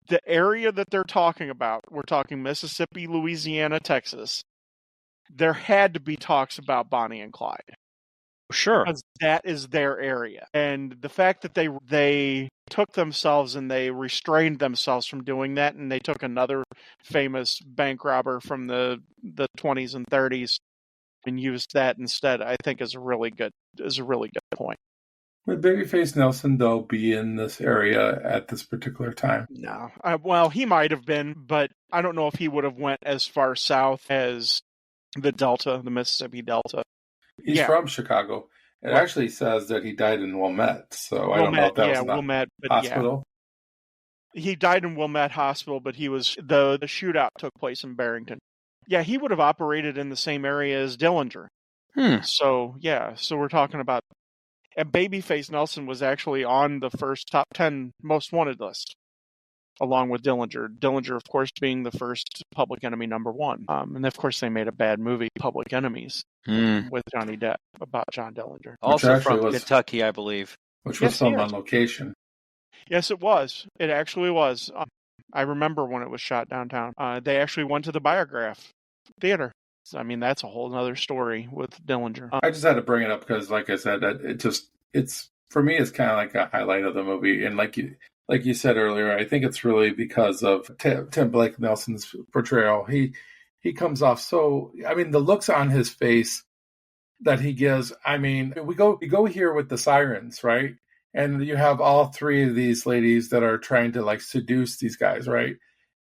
the area that they're talking about, we're talking Mississippi, Louisiana, Texas, there had to be talks about Bonnie and Clyde. Sure. Because that is their area. And the fact that they took themselves and they restrained themselves from doing that, and they took another famous bank robber from the 20s and 30s and used that instead, I think is a really good point. Would Babyface Nelson, though, be in this area at this particular time? No. Well, he might have been, but I don't know if he would have went as far south as the Delta, the Mississippi Delta. He's from Chicago. It actually says that he died in Wilmette, so I don't know if that was Wilmette, but hospital. Yeah. He died in Wilmette Hospital, but he was the shootout took place in Barrington. Yeah, he would have operated in the same area as Dillinger. So we're talking about. And Babyface Nelson was actually on the first top 10 most wanted list, along with Dillinger. Dillinger, of course, being the first Public Enemy #1. And of course, they made a bad movie, Public Enemies, with Johnny Depp about John Dillinger. Also from Kentucky, I believe. Which was filmed on location. Yes, it was. It actually was. I remember when it was shot downtown. They actually went to the Biograph Theater. I mean, that's a whole other story with Dillinger. I just had to bring it up because, like I said, it's for me, it's kind of like a highlight of the movie. And like you said earlier, I think it's really because of Tim Blake Nelson's portrayal. He comes off so. I mean, the looks on his face that he gives. I mean, we go here with the sirens, right? And you have all three of these ladies that are trying to like seduce these guys, right?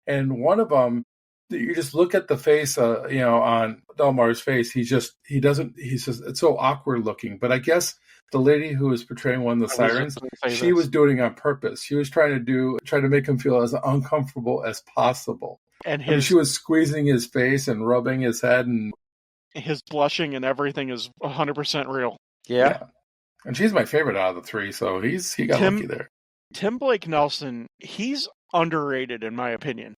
And one of them. You just look at the face, on Delmar's face. He's just it's so awkward looking. But I guess the lady who was portraying one of the sirens, she was doing it on purpose. She was trying to make him feel as uncomfortable as possible. And I mean, she was squeezing his face and rubbing his head, and his blushing and everything is 100% real. Yeah. And she's my favorite out of the three, so he got lucky there. Tim Blake Nelson, he's underrated in my opinion.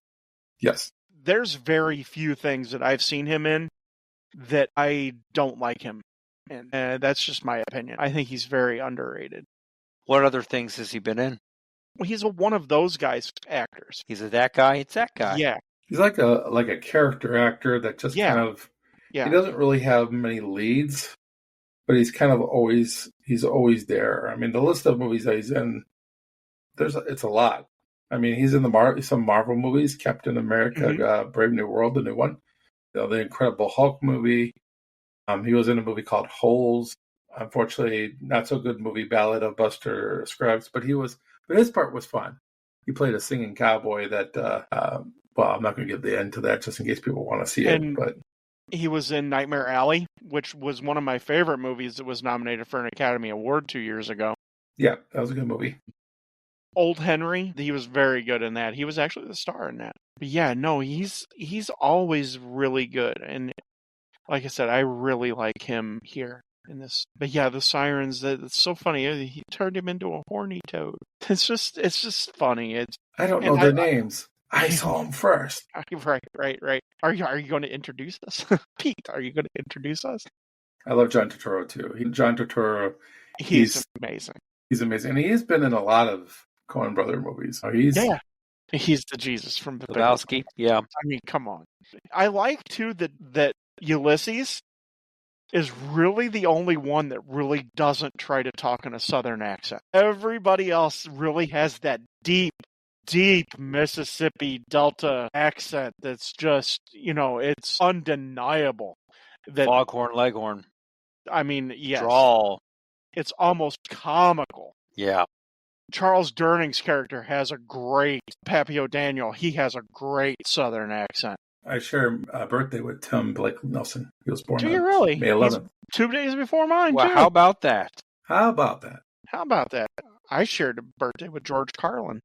Yes. There's very few things that I've seen him in that I don't like him in. That's just my opinion. I think he's very underrated. What other things has he been in? Well, he's one of those guys actors. He's that guy. It's that guy. Yeah. He's like a character actor that just kind of he doesn't really have many leads, but he's kind of always there. I mean, the list of movies that he's in, it's a lot. I mean, he's in some Marvel movies, Captain America, Brave New World, the new one, the Incredible Hulk movie. He was in a movie called Holes. Unfortunately, not so good movie, Ballad of Buster Scruggs, but his part was fun. He played a singing cowboy that, well, I'm not going to give the end to that just in case people want to see it. But he was in Nightmare Alley, which was one of my favorite movies that was nominated for an Academy Award 2 years ago. Yeah, that was a good movie. Old Henry, he was very good in that. He was actually the star in that. But yeah, no, he's always really good. And like I said, I really like him here in this. But yeah, the sirens, it's so funny. He turned him into a horny toad. It's just funny. I don't know their names. I saw them first. Right. Are you going to introduce us? Pete, are you going to introduce us? I love John Turturro too. John Turturro, he's amazing. He's amazing. And he has been in a lot of Coen Brother movies. He's the Jesus from Lebowski. Yeah. I mean, come on. I like too that Ulysses is really the only one that really doesn't try to talk in a Southern accent. Everybody else really has that deep Mississippi Delta accent that's just, it's undeniable. Foghorn Leghorn. I mean, yes. Drawl. It's almost comical. Yeah. Charles Durning's character has a great, Pappy O'Daniel, he has a great Southern accent. I share a birthday with Tim Blake Nelson. He was born on May 11th. 2 days before mine, well, too. How about that? How about that? I shared a birthday with George Carlin.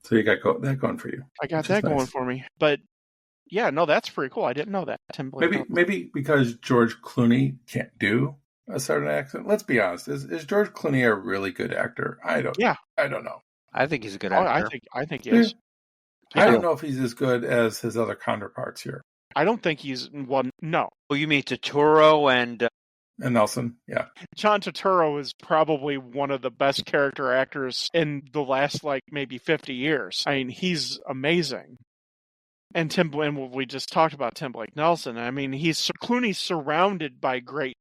So you got that going for you. I got that going for me. But, yeah, no, that's pretty cool. I didn't know that. Tim Blake maybe because George Clooney can't do a Southern accent. Let's be honest. Is George Clooney a really good actor? I don't know. I think he's a good actor. I think he is. I don't know if he's as good as his other counterparts here. I don't think he's one. No. Well, you mean Turturro and Nelson? Yeah. John Turturro is probably one of the best character actors in the last maybe 50 years. I mean, he's amazing. And we just talked about Tim Blake Nelson. I mean, Clooney's surrounded by great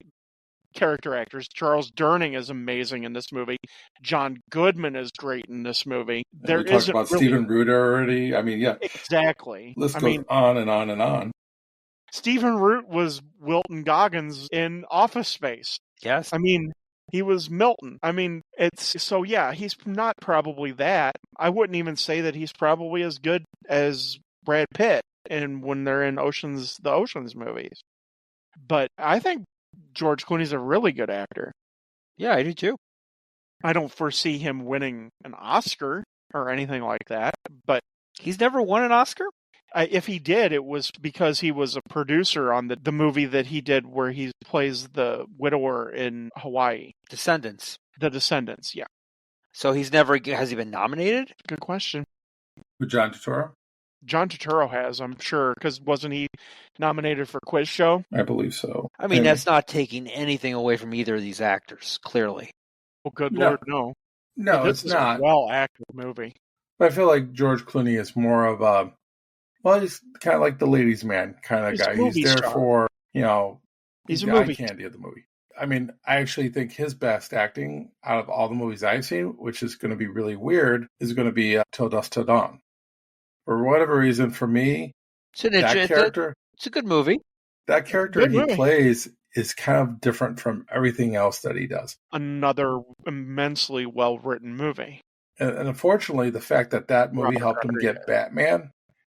character actors. Charles Durning is amazing in this movie. John Goodman is great in this movie. We talked about Stephen Root already. I mean, yeah. Exactly. List goes on and on and on. Stephen Root was Wilton Goggins in Office Space. Yes. I mean, he was Milton. I mean, he's not probably that. I wouldn't even say that he's probably as good as Brad Pitt when they're in the Oceans movies. But I think George Clooney's a really good actor. Yeah, I do too. I don't foresee him winning an Oscar or anything like that, but he's never won an Oscar? If he did, it was because he was a producer on the movie that he did where he plays the widower in Hawaii. Descendants. The Descendants, yeah. So has he been nominated? Good question. With John Turturro? John Turturro has, I'm sure, because wasn't he nominated for Quiz Show? I believe so. I mean, that's not taking anything away from either of these actors, clearly. Well, good Lord, no. No, it's not. A well-acted movie. But I feel like George Clooney is more of a, he's kind of like the ladies' man kind of guy. He's there star. for, he's the a movie eye candy of the movie. I mean, I actually think his best acting out of all the movies I've seen, which is going to be really weird, is going to be Till Dusk Till Dawn. For whatever reason, for me, it's a good movie. That character plays is kind of different from everything else that he does. Another immensely well-written movie. And unfortunately, the fact that movie helped him get Batman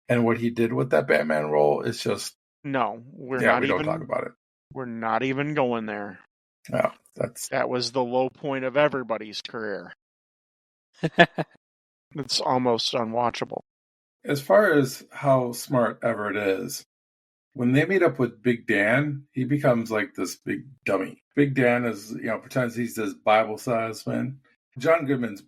and what he did with that Batman role is just... No, we don't talk about it. We're not even going there. No, that was the low point of everybody's career. It's almost unwatchable. As far as how smart Everett is, when they meet up with Big Dan, he becomes like this big dummy. Big Dan is, pretends he's this Bible salesman. John Goodman's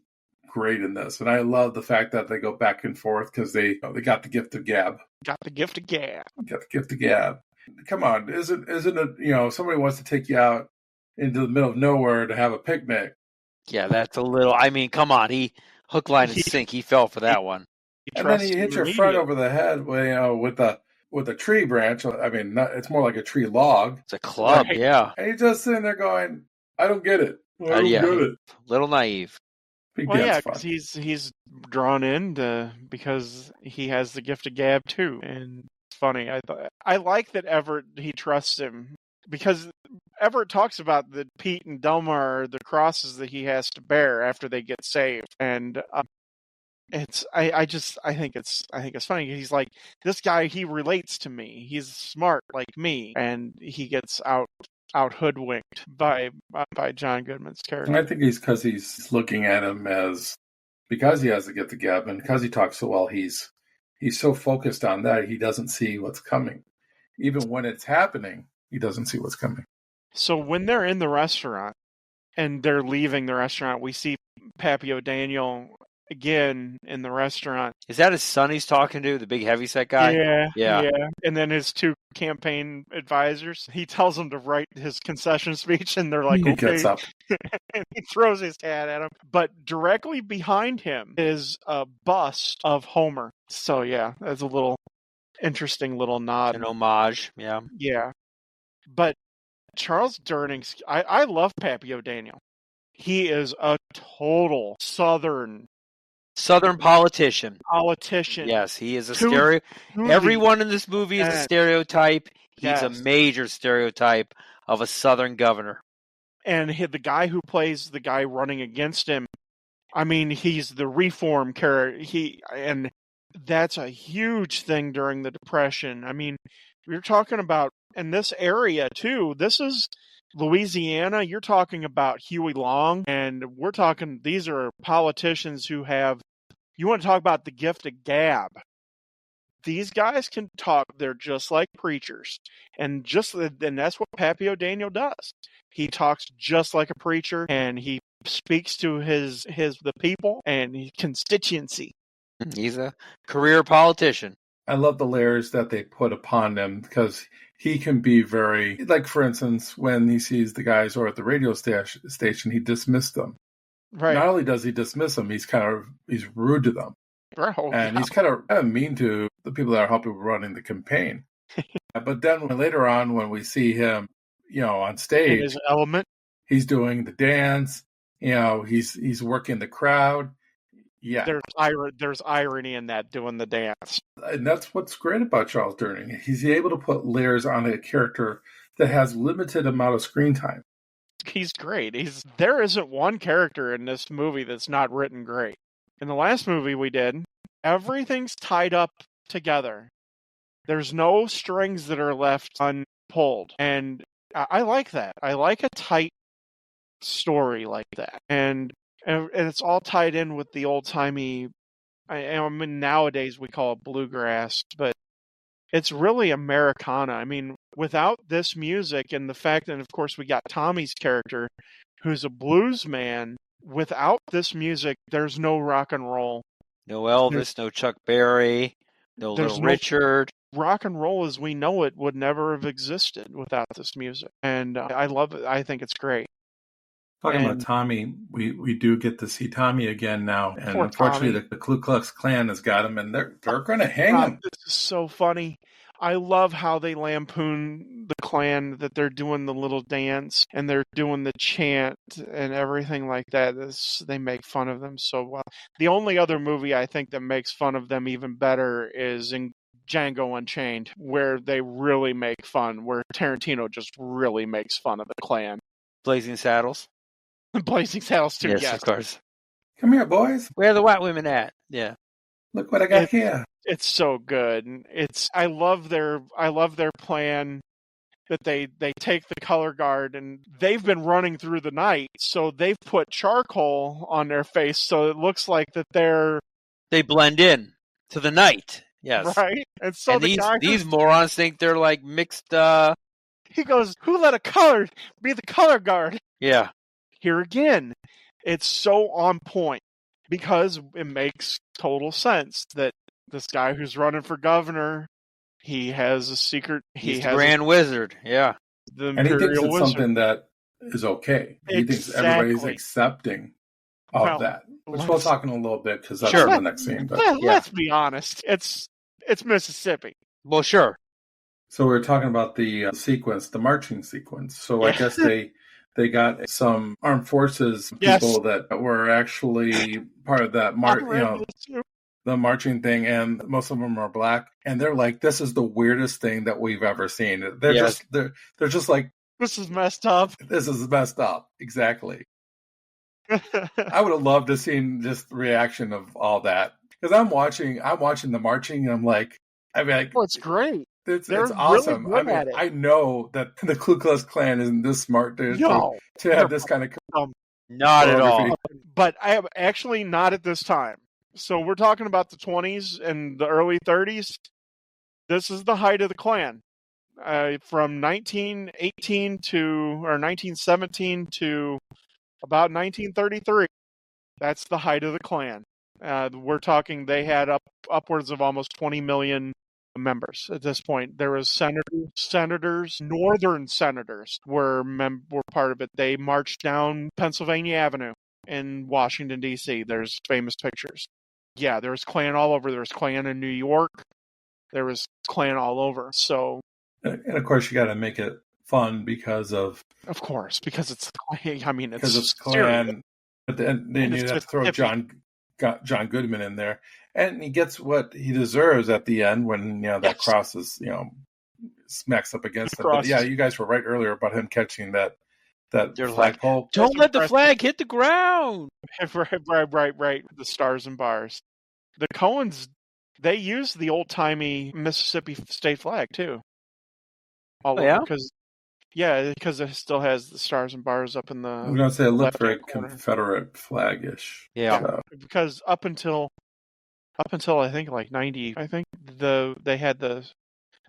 great in this, and I love the fact that they go back and forth because they got the gift of gab. Got the gift of gab. Got the gift of gab. Come on, isn't it? Somebody wants to take you out into the middle of nowhere to have a picnic. Yeah, that's a little. I mean, come on, he hook, line, and sink. He fell for that one. And then he hits your front over the head, with a tree branch. I mean, it's more like a tree log. It's a club, right? Yeah. And he's just sitting there going, "I don't get it. I don't get it." Little naive. Because he's drawn in because he has the gift of gab too, and it's funny. I like that Everett, he trusts him, because Everett talks about that Pete and Delmar are the crosses that he has to bear after they get saved, and I think it's funny. He's like, this guy, he relates to me. He's smart like me, and he gets out hoodwinked by John Goodman's character. And I think because he's looking at him as, because he has to get the gab, and because he talks so well, he's so focused on that he doesn't see what's coming. Even when it's happening, he doesn't see what's coming. So when they're in the restaurant and they're leaving the restaurant, we see Pappy O'Daniel again in the restaurant. Is that his son he's talking to, the big heavyset guy? Yeah. And then his two campaign advisors, he tells them to write his concession speech, and they're like, he okay. Gets up. And he throws his hat at him. But directly behind him is a bust of Homer. So yeah, that's a little interesting little nod. An homage, yeah. Yeah. But Charles Durning, I love Pappy O'Daniel. He is a total Southern politician. Yes, he is a stereo. Everyone in this movie is a stereotype. He's a major stereotype of a Southern governor. And the guy who plays the guy running against him, I mean, he's the reform character. And that's a huge thing during the Depression. I mean, we're talking about in this area too. This is Louisiana. You're talking about Huey Long, and we're talking, these are politicians who have, you want to talk about the gift of gab. These guys can talk. They're just like preachers. And that's what Pappy O'Daniel does. He talks just like a preacher, and he speaks to the people and his constituency. He's a career politician. I love the layers that they put upon him, because he can be very, like, for instance, when he sees the guys who are at the radio station, he dismissed them. Right. Not only does he dismiss them, he's rude to them. And he's kind of mean to the people that are helping running the campaign. But then later on, when we see him, on stage, in his element, he's doing the dance. He's working the crowd. Yeah, there's irony in that, doing the dance, and that's what's great about Charles Durning. He's able to put layers on a character that has limited amount of screen time. He's great. There isn't one character in this movie that's not written great. In the last movie we did, everything's tied up together. There's no strings that are left unpulled, and I like that. I like a tight story like that, and it's all tied in with the old-timey, I mean, nowadays we call it bluegrass, but it's really Americana. I mean, without this music and the fact that, of course, we got Tommy's character, who's a blues man, without this music, there's no rock and roll. No Elvis, no Chuck Berry, no Little Richard. Rock and roll as we know it would never have existed without this music. And I love it. I think it's great. Talking about Tommy, we do get to see Tommy again now, and unfortunately the Ku Klux Klan has got him, and they're going to hang him. This is so funny. I love how they lampoon the Klan, that they're doing the little dance and they're doing the chant and everything like that. They make fun of them so well. The only other movie I think that makes fun of them even better is in Django Unchained, where they really make fun, where Tarantino just really makes fun of the Klan. Blazing Saddles. Blazing Saddles too, yes. Of course. Come here, boys. Where are the white women at? Yeah. Look what I got here. It's so good. I love their plan that they take the color guard, and they've been running through the night, so they've put charcoal on their face so it looks like that they blend in. To the night. Yes. right? And so And the guy these morons think they're like mixed. he goes, "Who let a colored be the color guard?" Yeah. Here again, it's so on point because it makes total sense that this guy who's running for governor, he has a secret. He's the has Grand Wizard. Yeah. the And he thinks Imperial it's Wizard. something that is okay. He thinks everybody's Exactly. accepting of Well, that. Which let's- we'll talk in a little bit because that's Sure. in the next scene. But Let's be honest. It's Mississippi. Well, sure. so we're talking about the sequence, the marching sequence. So I Yeah. guess they got some armed forces Yes. people that were actually part of that the marching thing, and most of them are black, and they're like, "This is the weirdest thing that we've ever seen." They're Yes. just they're just like, This is messed up. "This is messed up." Exactly. I would have loved to seen just the reaction of all that because I'm watching the marching, and I'm like, Well, it's great. it's They're really awesome. good I mean, at it. I know that the Ku Klux Klan isn't this smart to No, have this kind of Not at all. choreography. but I have actually not at this time. So we're talking about the 20s and the early 30s. This is the height of the Klan. From 1918 or 1917 to about 1933. That's the height of the Klan. We're talking they had upwards of almost 20 million members at this point. There was senators, northern senators were part of it. They marched down Pennsylvania Avenue in Washington, D.C. There's famous pictures. Yeah, there was Klan all over. There was Klan in New York. There was Klan all over. So, And of course, you got to make it fun because of course, because it's Klan. I mean, it's serious. Klan. But then And you it's have to throw Mississippi. John Goodman in there, and he gets what he deserves at the end when that Yes. cross is smacks up against it. Cross. But yeah, you guys were right earlier about him catching that They're like, flagpole. Don't let the impressive. flag hit the ground. Right. The stars and bars. The Coens, they use the old timey Mississippi state flag too. All Oh, yeah? because it still has the stars and bars up in the. I'm going to say it looked very left-hand corner. Confederate flag-ish. Yeah. So, Because up until I think like 90, I think they had the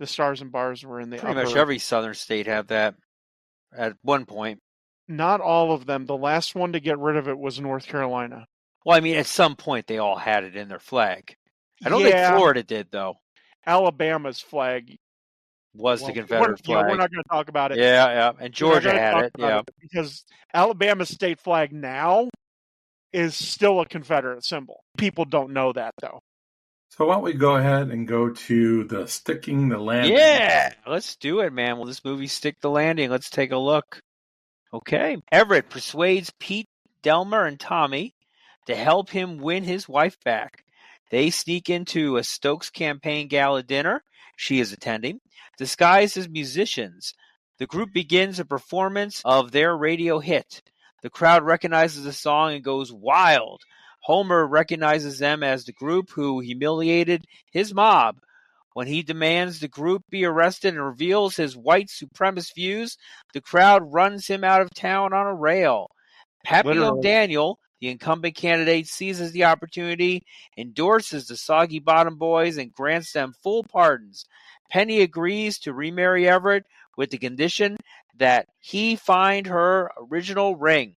stars and bars were in the Pretty upper. much every southern state had that at one point. Not all of them. The last one to get rid of it was North Carolina. Well, I mean, at some point they all had it in their flag. I don't think Florida did, though. Alabama's flag Was well, the Confederate flag. we're not going to talk about it. Yeah. And We're not Georgia gonna had talk it. about Yeah. it because Alabama's state flag now is still a Confederate symbol. People don't know that though. so why don't we go ahead and go to the sticking the landing? Yeah. Let's do it, man. Will this movie stick the landing? Let's take a look. Okay. Everett persuades Pete, Delmer, and Tommy to help him win his wife back. They sneak into a Stokes campaign gala dinner she is attending, disguised as musicians. The group begins a performance of their radio hit. The crowd recognizes the song and goes wild. Homer recognizes them as the group who humiliated his mob. When he demands the group be arrested and reveals his white supremacist views, the crowd runs him out of town on a rail. Pappy Literally. O'Daniel, the incumbent candidate, seizes the opportunity, endorses the Soggy Bottom Boys, and grants them full pardons. Penny agrees to remarry Everett with the condition that he find her original ring.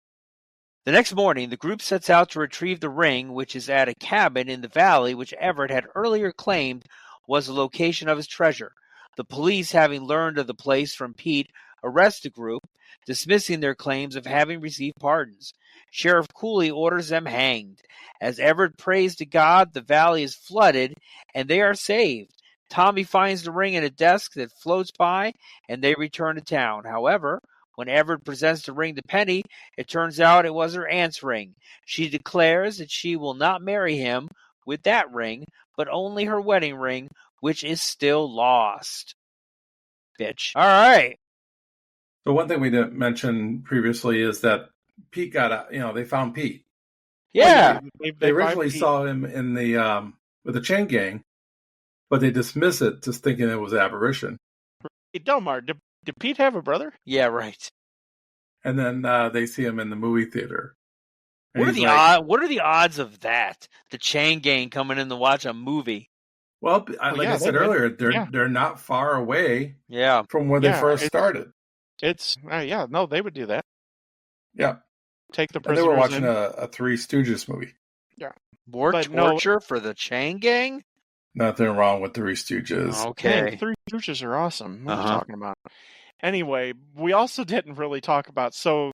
The next morning, the group sets out to retrieve the ring, which is at a cabin in the valley which Everett had earlier claimed was the location of his treasure. The police, having learned of the place from Pete, arrest the group, dismissing their claims of having received pardons. Sheriff Cooley orders them hanged. As Everett prays to God, the valley is flooded, and they are saved. Tommy finds the ring in a desk that floats by, and they return to town. However, when Everett presents the ring to Penny, it turns out it was her aunt's ring. She declares that she will not marry him with that ring, but only her wedding ring, which is still lost. Bitch. All right. So one thing we didn't mention previously is that Pete got they found Pete. Yeah. They originally saw him in the with the chain gang, but they dismiss it just thinking it was apparition. Hey, Delmar, did Pete have a brother? Yeah, right. And then they see him in the movie theater. And What are he's the like, what are the odds of that? The chain gang coming in to watch a movie. Well, like yeah, I said they did. earlier, Yeah. they're not far away Yeah. from where they Yeah, first started. It's yeah, no, they would do that. Yeah, Take the and they prisoners were watching in. a Three Stooges movie. More But no- torture for the Chain Gang? Nothing wrong with Three Stooges. Hey, Okay. Three Stooges are awesome. What are you Uh-huh. talking about? Anyway, we also didn't really talk about. So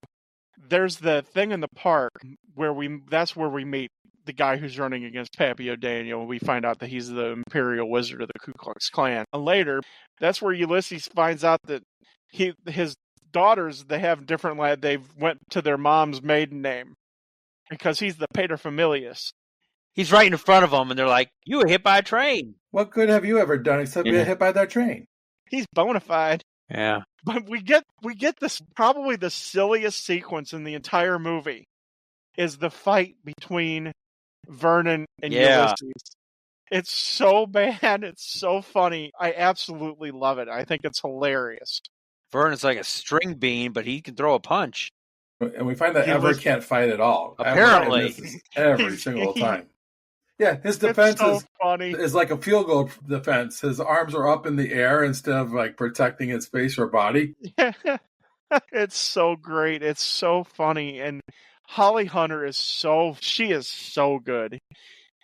there's the thing in the park where that's where we meet the guy who's running against Pappy O'Daniel. We find out that he's the Imperial Wizard of the Ku Klux Klan. And later, that's where Ulysses finds out that his daughters, they have different they went to their mom's maiden name because he's the paterfamilias. He's right in front of them, and they're like, "You were hit by a train." What good have you ever done except Yeah. get hit by that train? He's bona fide. Yeah. But we get this probably the silliest sequence in the entire movie is the fight between Vernon and Yeah. Ulysses. It's so bad, it's so funny. I absolutely love it. I think it's hilarious. Vernon's like a string bean, but he can throw a punch. And we find that He Ever was- can't fight at all. Apparently. Ever misses every He's- single time. Yeah, his defense It's so funny. is like a field goal defense. His arms are up in the air instead of like protecting his face or body. It's so great. It's so funny. And Holly Hunter she is so good.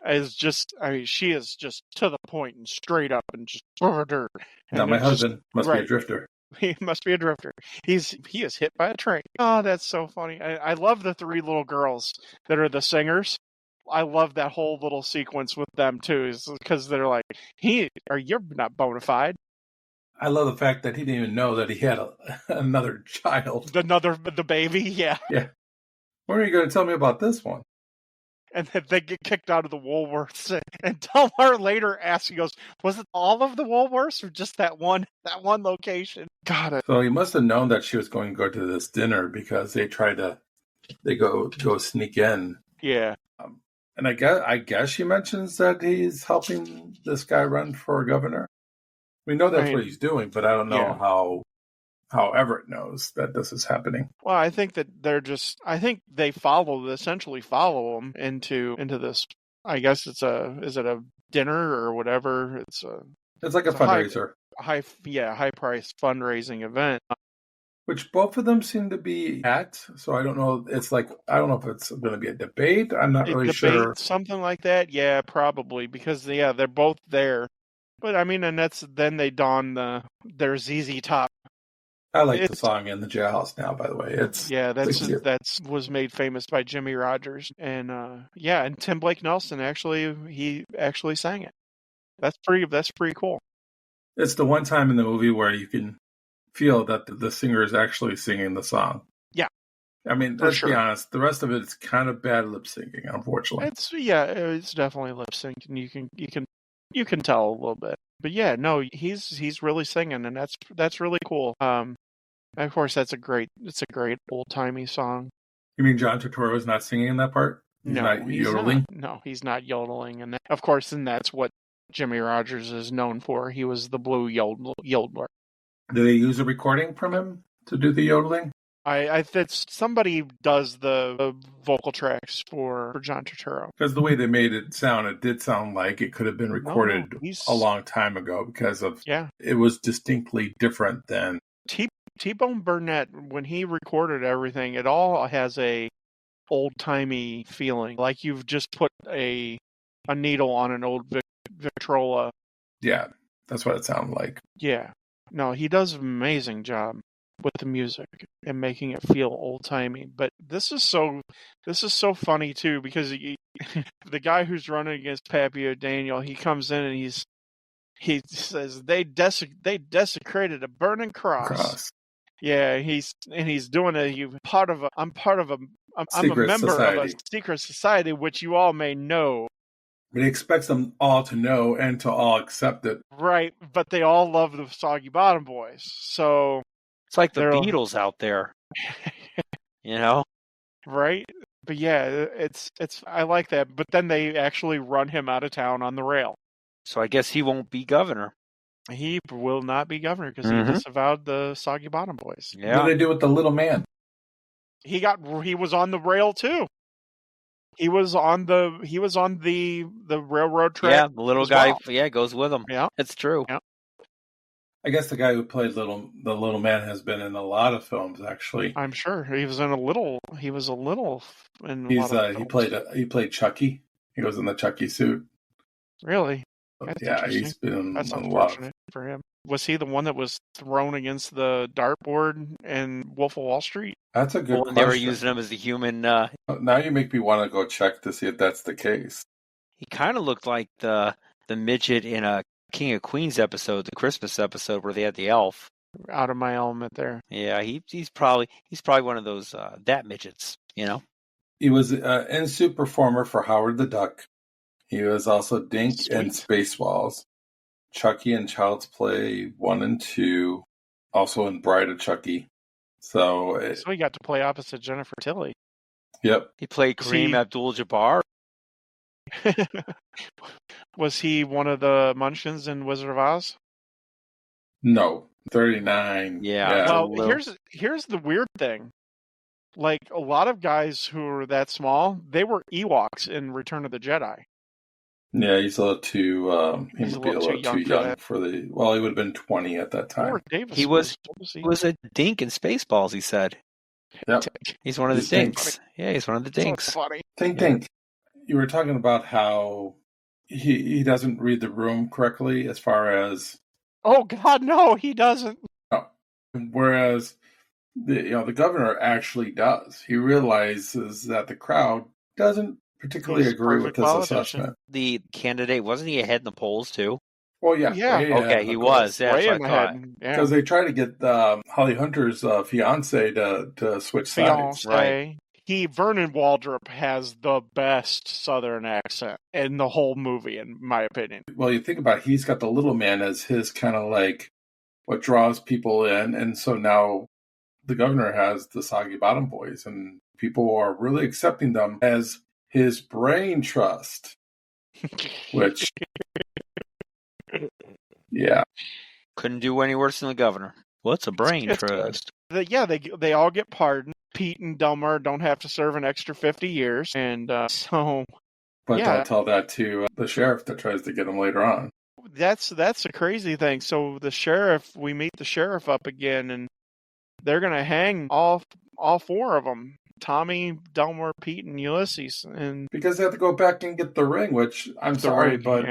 She is just to the point and straight up and just her. Now, my husband must be a right. drifter. He must be a drifter. He is hit by a train. Oh, that's so funny. I love the three little girls that are the singers. I love that whole little sequence with them too, because they're like, you're not bona fide. I love the fact that he didn't even know that he had another child. The baby, yeah. When are you going to tell me about this one? And then they get kicked out of the Woolworths. And Delmar later asks, he goes, was it all of the Woolworths or just that one location? God, So he must have known that she was going to go to this dinner because they go sneak in. yeah. And I guess she mentions that he's helping this guy run for governor. We know that's what he's doing, but I don't know how Everett knows that this is happening. Well, I think that I think they essentially follow him into this. I guess is it a dinner or whatever? It's like a fundraiser. High price fundraising event. Which both of them seem to be at, so I don't know. I don't know if it's going to be a debate. I'm not really sure. Something like that, yeah, probably because they're both there. But I mean, and then they don their ZZ Top. I like the song in the jailhouse now. By the way, that's was made famous by Jimmy Rogers, and and Tim Blake Nelson he actually sang it. That's pretty cool. It's the one time in the movie where you can feel that the singer is actually singing the song. Yeah. I mean, let's be honest. The rest of it is kind of bad lip syncing, unfortunately. It's definitely lip sync, and you can tell a little bit. But yeah, no, he's really singing, and that's really cool. Of course, it's a great old timey song. You mean John Turturro is not singing in that part? He's not yodeling? No, he's not yodeling, and of course, then that's what Jimmy Rogers is known for. He was the blue yodeler. Do they use a recording from him to do the yodeling? I somebody does the vocal tracks for John Turturro. Because the way they made it did sound like it could have been recorded a long time ago because of it was distinctly different than T-Bone Burnett. When he recorded everything, it all has a old-timey feeling, like you've just put a needle on an old Victrola. Yeah, that's what it sounded like. Yeah. No, he does an amazing job with the music and making it feel old-timey. But this is so funny too, because the guy who's running against Pappy O'Daniel, he comes in and he says they desecrated a burning cross. Yeah, he's doing I'm a member of a secret society, which you all may know. But he expects them all to know and to all accept it. Right, but they all love the Soggy Bottom Boys. So it's like the Beatles out there. You know? Right? But yeah, it's I like that. But then they actually run him out of town on the rail. So I guess he won't be governor. He will not be governor because he disavowed the Soggy Bottom Boys. Yeah. What did they do with the little man? He was on the rail too. He was on the railroad track. Yeah, the little as guy. well. Yeah, goes with him. Yeah. It's true. Yeah. I guess the guy who played the little man has been in a lot of films, actually. I'm sure he was in a little. He was a little in a He's lot of he films. played Chucky. He was in the Chucky suit. Really? That's Yeah, interesting. he's been in That's a lot. unfortunate for him. Was he the one that was thrown against the dartboard in Wolf of Wall Street? That's a good Well, question. they were using him as a human. Now you make me want to go check to see if that's the case. He kind of looked like the midget in a King of Queens episode, the Christmas episode where they had the elf. Out of my element there. Yeah, he's probably one of those that midgets. You know. He was an in-suit performer for Howard the Duck. He was also Dink in Spaceballs, Chucky in Child's Play 1 and 2, also in Bride of Chucky. So he got to play opposite Jennifer Tilly. Yep. He played Kareem Abdul-Jabbar. Was he one of the Munchkins in Wizard of Oz? No, 39. Yeah. Well, here's the weird thing. Like, a lot of guys who are that small, they were Ewoks in Return of the Jedi. Yeah, he's a little too. He He's would be a little too young for the. Well, he would have been 20 at that time. Or Davis. He was a dink in Spaceballs. He said. Yep. He's one of the dinks. Yeah, he's one of the dinks. So funny. Think. You were talking about how he doesn't read the room correctly as far as. Oh God, no, he doesn't. No. Whereas the governor actually does. He realizes that the crowd doesn't particularly agree with this assessment. The candidate, wasn't he ahead in the polls too? Well, yeah. Okay, he was. That's way what I thought. Because they try to get Holly Hunter's fiance to switch sides. Right. Vernon Waldrop has the best Southern accent in the whole movie, in my opinion. Well, you think about it, he's got the little man as his kind of like what draws people in, and so now the governor has the Soggy Bottom Boys, and people are really accepting them as his brain trust, which, yeah, couldn't do any worse than the governor. What's a brain trust? They all get pardoned. Pete and Delmar don't have to serve an extra 50 years, and so. But don't tell that to the sheriff that tries to get him later on. That's a crazy thing. So we meet the sheriff up again, and they're gonna hang all four of them: Tommy, Delmar, Pete, and Ulysses. And because they have to go back and get the ring, which I'm sorry, but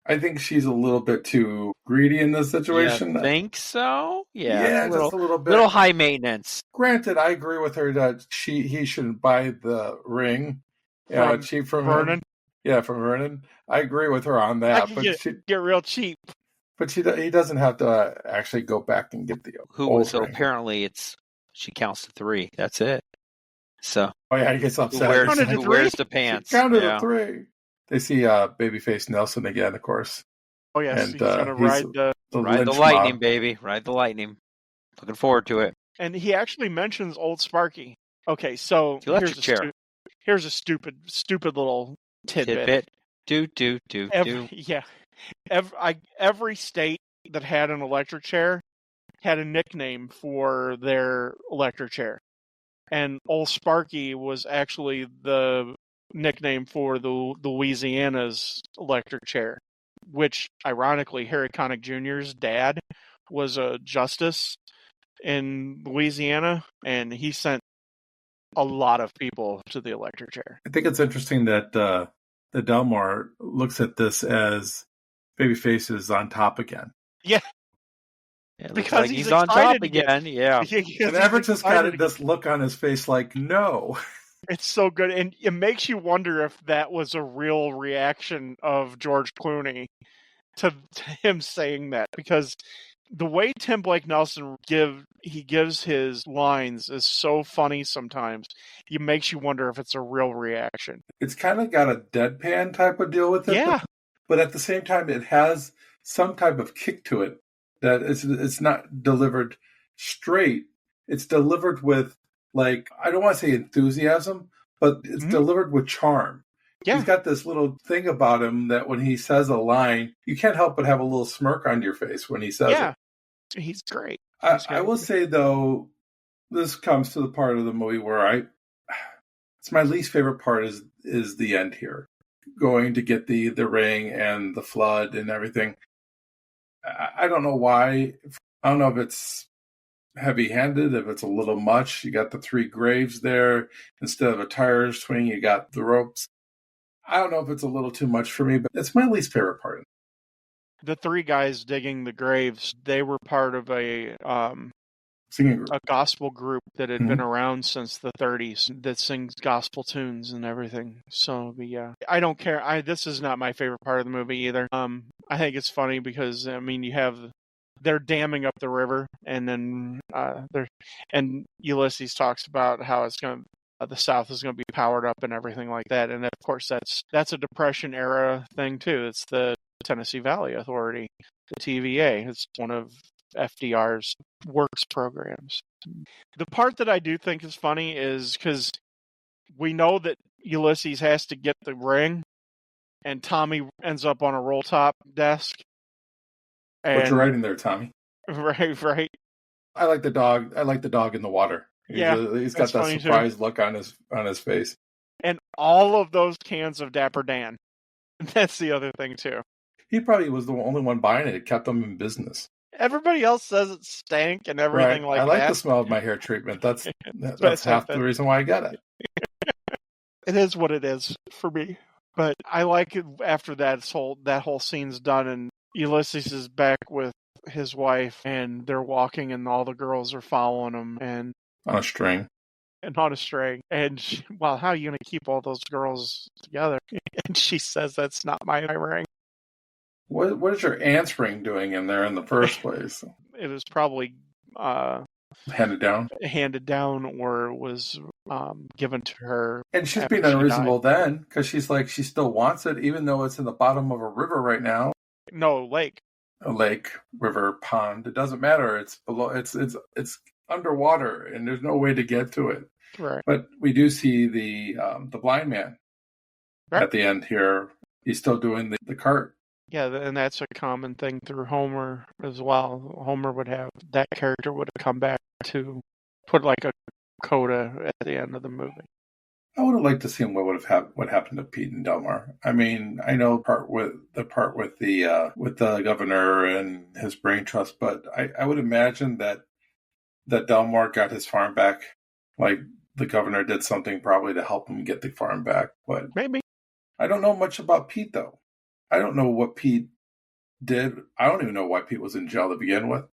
I think she's a little bit too greedy in this situation. You think so? Yeah, just a little bit. Little high maintenance. Granted, I agree with her that he shouldn't buy the ring. Cheap from Vernon. Yeah, from Vernon. I agree with her on that. But get real cheap. But he doesn't have to actually go back and get the old ring. Apparently she counts to 3. That's it. So he gets upset. Who wears the pants? She counted to 3. They see Babyface Nelson again, of course. Oh yes, and he's gonna ride the lightning, mob. Baby. Ride the lightning. Looking forward to it. And he actually mentions Old Sparky. Okay, so here's a stupid little tidbit. Do. Yeah. Every state that had an electric chair had a nickname for their electric chair. And Old Sparky was actually the nickname for the Louisiana's electric chair, which ironically Harry Connick Jr.'s dad was a justice in Louisiana, and he sent a lot of people to the electric chair. I think it's interesting that the Delmar looks at this as Babyface is on top again. Yeah. Because like he's on top again. Yeah. And Everett just got this look on his face like, no. It's so good. And it makes you wonder if that was a real reaction of George Clooney to him saying that. Because the way Tim Blake Nelson gives his lines is so funny sometimes. It makes you wonder if it's a real reaction. It's kind of got a deadpan type of deal with it. Yeah. But at the same time, it has some type of kick to it. That it's not delivered straight. It's delivered with, like, I don't want to say enthusiasm, but it's delivered with charm. Yeah. He's got this little thing about him that when he says a line, you can't help but have a little smirk on your face when he says it. He's great. I will say, though, this comes to the part of the movie where It's my least favorite part is the end here. Going to get the ring and the flood and everything. I don't know why. I don't know if it's heavy-handed, if it's a little much. You got the 3 graves there. Instead of a tire swing, you got the ropes. I don't know if it's a little too much for me, but it's my least favorite part. The 3 guys digging the graves, they were part of a Singing group. a gospel group that had Mhm. been around since the 30s that sings gospel tunes and everything. So, yeah, I don't care. This is not my favorite part of the movie either. I think it's funny because they're damming up the river, and then Ulysses talks about how it's going to the South is going to be powered up and everything like that. And of course, that's a Depression era thing too. It's the Tennessee Valley Authority, the TVA. It's one of FDR's works programs. The part that I do think is funny is because we know that Ulysses has to get the ring, and Tommy ends up on a roll top desk. What you're writing there, Tommy? Right. I like the dog. I like the dog in the water. He's got that surprised look on his face. And all of those cans of Dapper Dan. That's the other thing too. He probably was the only one buying it. It kept him in business. Everybody else says it stank and everything like that. I like the smell of my hair treatment. That's half the reason why I got it. It is what it is for me. But I like it after that whole scene's done and Ulysses is back with his wife and they're walking and all the girls are following him and on a string. And how are you going to keep all those girls together? And she says, that's not my ring. What is your aunt's ring doing in there in the first place? It was probably handed down or was given to her. And she's being unreasonable then because she's like, she still wants it, even though it's in the bottom of a river right now. No, lake. A lake, river, pond. It doesn't matter. It's below. It's underwater, and there's no way to get to it. Right. But we do see the blind man at the end here. He's still doing the cart. Yeah, and that's a common thing through Homer as well. Homer that character would have come back to put like a coda at the end of the movie. I would have liked to see what happened to Pete and Delmar. I mean, I know the part with the governor and his brain trust, but I would imagine that Delmar got his farm back, like the governor did something probably to help him get the farm back. But maybe I don't know much about Pete though. I don't know what Pete did. I don't even know why Pete was in jail to begin with.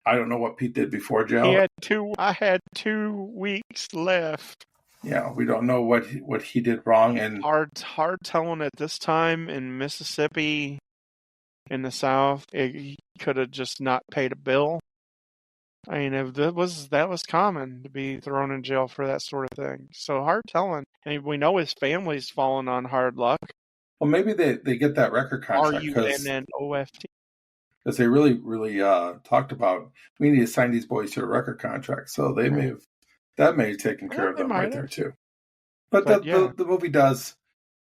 I don't know what Pete did before jail. I had 2 weeks left. Yeah, we don't know what he did wrong, and hard telling at this time in Mississippi, in the South. He could have just not paid a bill. I mean, that was common to be thrown in jail for that sort of thing. So hard telling. And we know his family's fallen on hard luck. Well, maybe they get that record contract RUNNOFT. Because they really talked about we need to sign these boys to a record contract. So they may have taken care of them right there too. But the movie does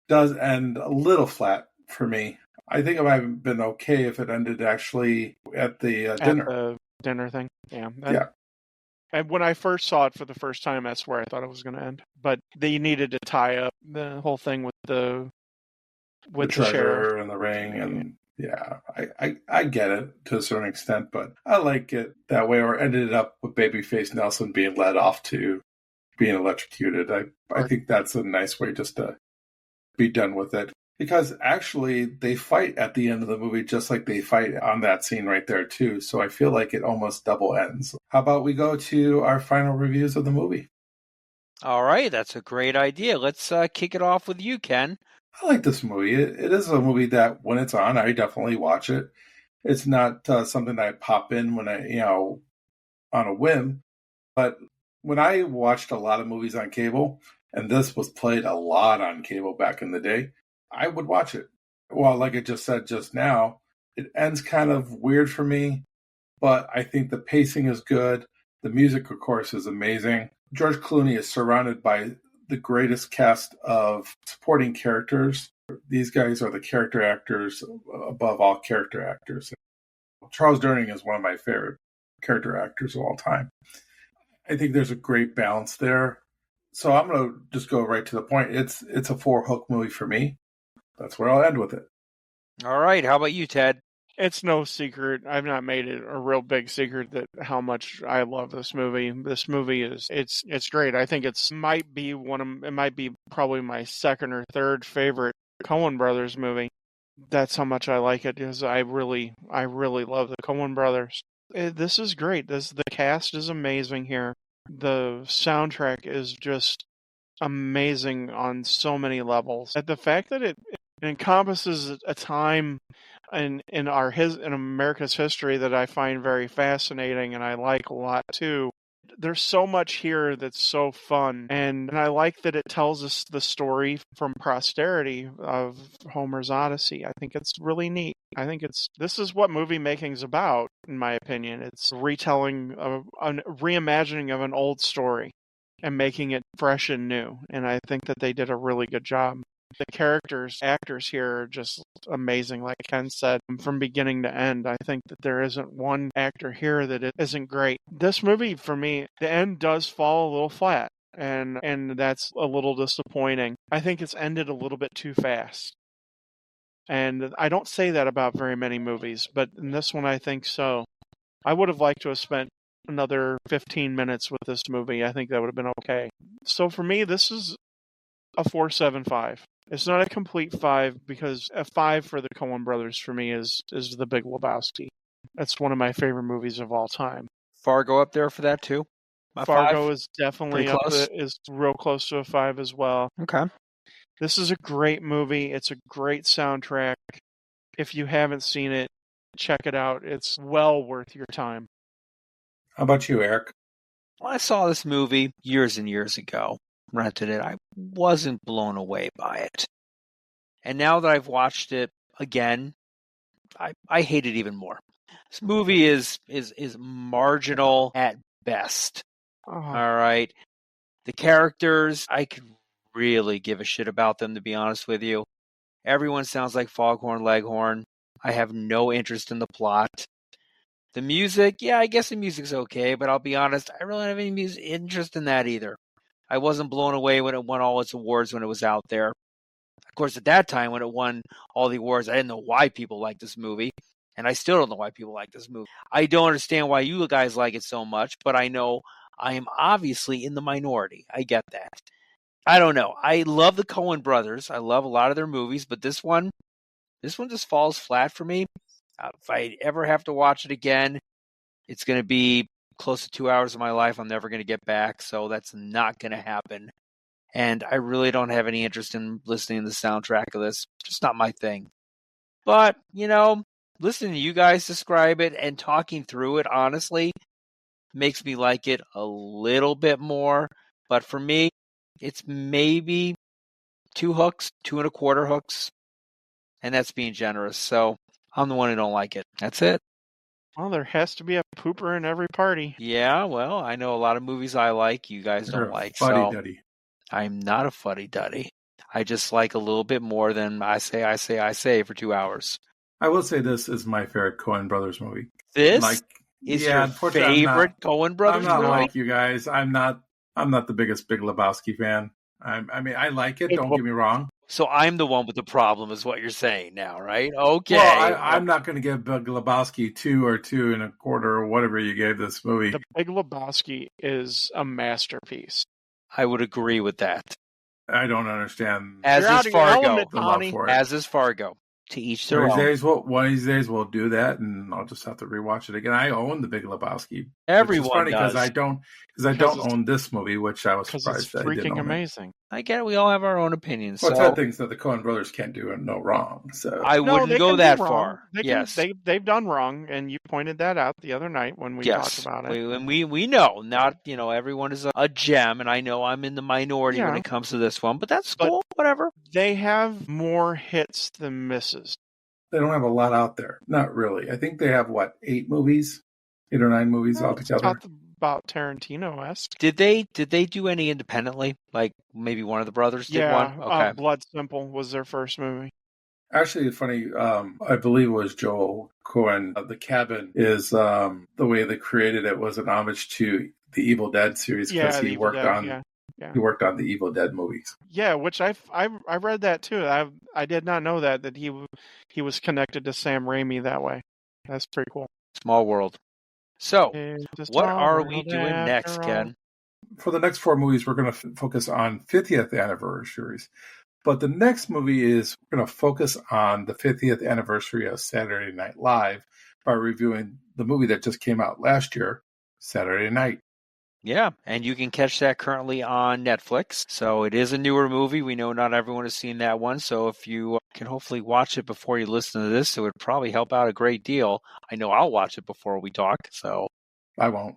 end a little flat for me. I think it might have been okay if it ended actually at the dinner. At the dinner thing, yeah. Yeah. And when I first saw it for the first time, that's where I thought it was going to end. But they needed to tie up the whole thing with the treasure sheriff and the ring, and yeah, I get it to a certain extent, but I like it that way. Or ended up with Babyface Nelson being led off to being electrocuted. I think that's a nice way just to be done with it. Because actually, they fight at the end of the movie just like they fight on that scene right there, too. So I feel like it almost double ends. How about we go to our final reviews of the movie? All right, that's a great idea. Let's kick it off with you, Ken. I like this movie. It is a movie that when it's on, I definitely watch it. It's not something that I pop in when on a whim. But when I watched a lot of movies on cable, and this was played a lot on cable back in the day, I would watch it. Well, like I just said just now, it ends kind of weird for me, but I think the pacing is good. The music, of course, is amazing. George Clooney is surrounded by the greatest cast of supporting characters. These guys are the character actors above all character actors. Charles Durning is one of my favorite character actors of all time. I think there's a great balance there. So I'm going to just go right to the point. It's a 4-hook movie for me. That's where I'll end with it. All right. How about you, Ted? It's no secret. I've not made it a real big secret that how much I love this movie. This movie it's great. I think it might be probably my second or third favorite Coen Brothers movie. That's how much I like it, because I really love the Coen Brothers. This is great. The cast is amazing here. The soundtrack is just amazing on so many levels. And the fact that it encompasses a time in America's history that I find very fascinating and I like a lot too. There's so much here that's so fun, and I like that it tells us the story from posterity of Homer's Odyssey. I think it's really neat. I think this is what movie making's about, in my opinion. It's retelling a reimagining of an old story and making it fresh and new, and I think that they did a really good job. The actors here are just amazing, like Ken said, from beginning to end. I think that there isn't one actor here that isn't great. This movie, for me, the end does fall a little flat, and that's a little disappointing. I think it's ended a little bit too fast. And I don't say that about very many movies, but in this one I think so. I would have liked to have spent another 15 minutes with this movie. I think that would have been okay. So for me, this is a 4.75. It's not a complete 5, because a 5 for the Coen Brothers for me is The Big Lebowski. That's one of my favorite movies of all time. Fargo up there for that too? Fargo is definitely Pretty close? is real close to a 5 as well. Okay. This is a great movie. It's a great soundtrack. If you haven't seen it, check it out. It's well worth your time. How about you, Eric? When I saw this movie years and years ago, rented it, I wasn't blown away by it. And now that I've watched it again, I hate it even more. This movie is marginal at best. Oh. All right. The characters, I could really give a shit about them, to be honest with you. Everyone sounds like Foghorn Leghorn. I have no interest in the plot. The music, yeah, I guess the music's okay, but I'll be honest, I really don't have any interest in that either. I wasn't blown away when it won all its awards when it was out there. Of course, at that time, when it won all the awards, I didn't know why people liked this movie, and I still don't know why people like this movie. I don't understand why you guys like it so much, but I know I am obviously in the minority. I get that. I don't know. I love the Coen Brothers. I love a lot of their movies, but this one just falls flat for me. If I ever have to watch it again, it's going to be close to 2 hours of my life I'm never going to get back, so that's not going to happen. And I really don't have any interest in listening to the soundtrack of this. Just not my thing. But, listening to you guys describe it and talking through it, honestly, makes me like it a little bit more. But for me, it's maybe 2 hooks, 2.25 hooks, and that's being generous. So I'm the one who don't like it. That's it. Well, there has to be a pooper in every party. Yeah, well, I know a lot of movies I like, you guys You're don't like. fuddy-duddy. So I'm not a fuddy-duddy. I just like a little bit more than I say for 2 hours. I will say this is my favorite Coen Brothers movie. This is your unfortunately, favorite Coen Brothers I'm not movie? like you guys. I'm not the biggest Big Lebowski fan. I mean, I like it. Don't get me wrong. So I'm the one with the problem, is what you're saying now, right? Okay. Well, I'm not going to give Big Lebowski 2 or 2.25 or whatever you gave this movie. The Big Lebowski is a masterpiece. I would agree with that. I don't understand. As You're out is of your Fargo. element, the love Connie. for it. As is Fargo. To each their One own. of these days we'll do that, and I'll just have to rewatch it again. I own the Big Lebowski. Everyone which is funny does. because I don't own this movie, which I was Because surprised it's that I didn't freaking own it. amazing. I get it. We all have our own opinions. Well, it's so had things that the Coen Brothers can't do and no wrong. So I wouldn't they go can that do wrong. far. Yes, they've done wrong, and you pointed that out the other night when we talked about it. We know not everyone is a gem, and I know I'm in the minority when Yeah. it comes to this one, but that's But- cool. Whatever. They have more hits than misses. they don't have a lot out there. Not really. I think they have 8 movies, 8 or 9 movies altogether. Talked about Tarantino-esque. Did they do any independently? Like maybe one of the brothers did one? Okay. Blood Simple was their first movie. Actually, it's funny. I believe it was Joel Coen. The Cabin is the way they created it was an homage to the Evil Dead series because he The Evil worked Dead, on yeah. Yeah. He worked on the Evil Dead movies. Yeah, which I read that too. I did not know that he was connected to Sam Raimi that way. That's pretty cool. Small world. So, It's a what small are we world doing next, after all. Ken? For the next 4 movies, we're going to focus on 50th anniversaries. But the next movie is we're going to focus on the 50th anniversary of Saturday Night Live by reviewing the movie that just came out last year, Saturday Night. Yeah, and you can catch that currently on Netflix. So it is a newer movie. We know not everyone has seen that one. So if you can hopefully watch it before you listen to this, it would probably help out a great deal. I know I'll watch it before we talk. So I won't.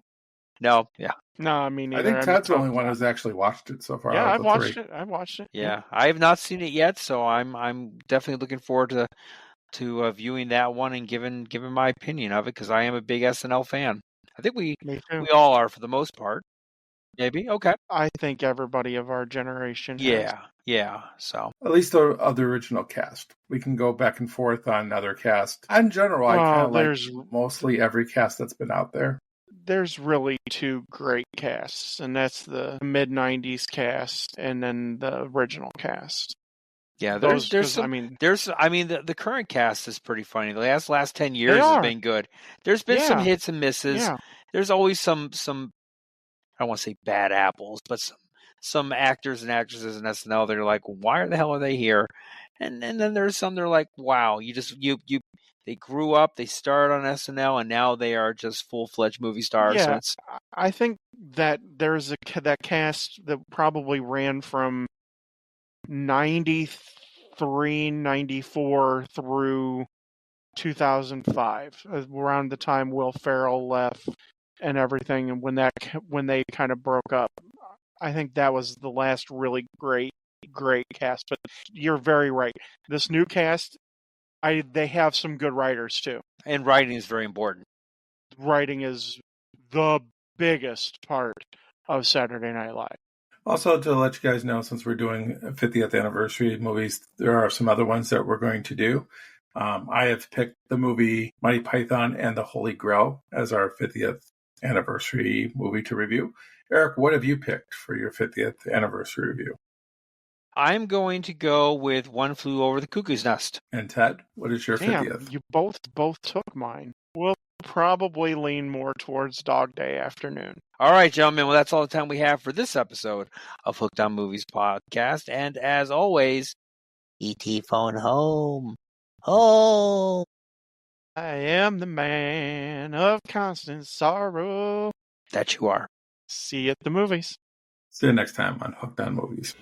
no, yeah. No, I mean, I think Ted's the only one who's actually watched it so far. Yeah, out I've of the watched 3. it. I've watched it. Yeah, I have not seen it yet, so I'm definitely looking forward to viewing that one and giving my opinion of it because I am a big SNL fan. I think we Me too. all are for the most part. Maybe okay. I think everybody of our generation. has. Yeah. So At least of the original cast. We can go back and forth on other casts. In general, I kind of like there's mostly every cast that's been out there. there's really 2 great casts, and that's the mid '90s cast and then the original cast. yeah, Those, there's 'cause, some. I mean, The current cast is pretty funny. The last 10 years They has are. been good. There's been some Yeah. hits and misses. yeah, There's always some I don't want to say bad apples, but some actors and actresses in SNL that are like, why the hell are they here? And then there's some that are like, wow, they grew up, they started on SNL, and now they are just full-fledged movie stars. So Yeah. it's I think that there's that cast that probably ran from 93, 94 through 2005, around the time Will Ferrell left and everything, and when they kind of broke up. I think that was the last really great cast. But you're very right. This new cast, they have some good writers too. and writing is very important. Writing is the biggest part of Saturday Night Live. Also, to let you guys know, since we're doing 50th anniversary movies, there are some other ones that we're going to do. I have picked the movie Monty Python and the Holy Grail as our 50th anniversary movie to review. Eric, what have you picked for your 50th anniversary review? I'm going to go with One Flew Over the Cuckoo's Nest. And Ted, what is your Damn, 50th? you both took mine. We'll probably lean more towards Dog Day Afternoon. All right, gentlemen. Well, that's all the time we have for this episode of Hooked on Movies podcast. And as always, E.T. phone home. Home. I am the man of constant sorrow. That you are. See you at the movies. See you next time on Hooked on Movies.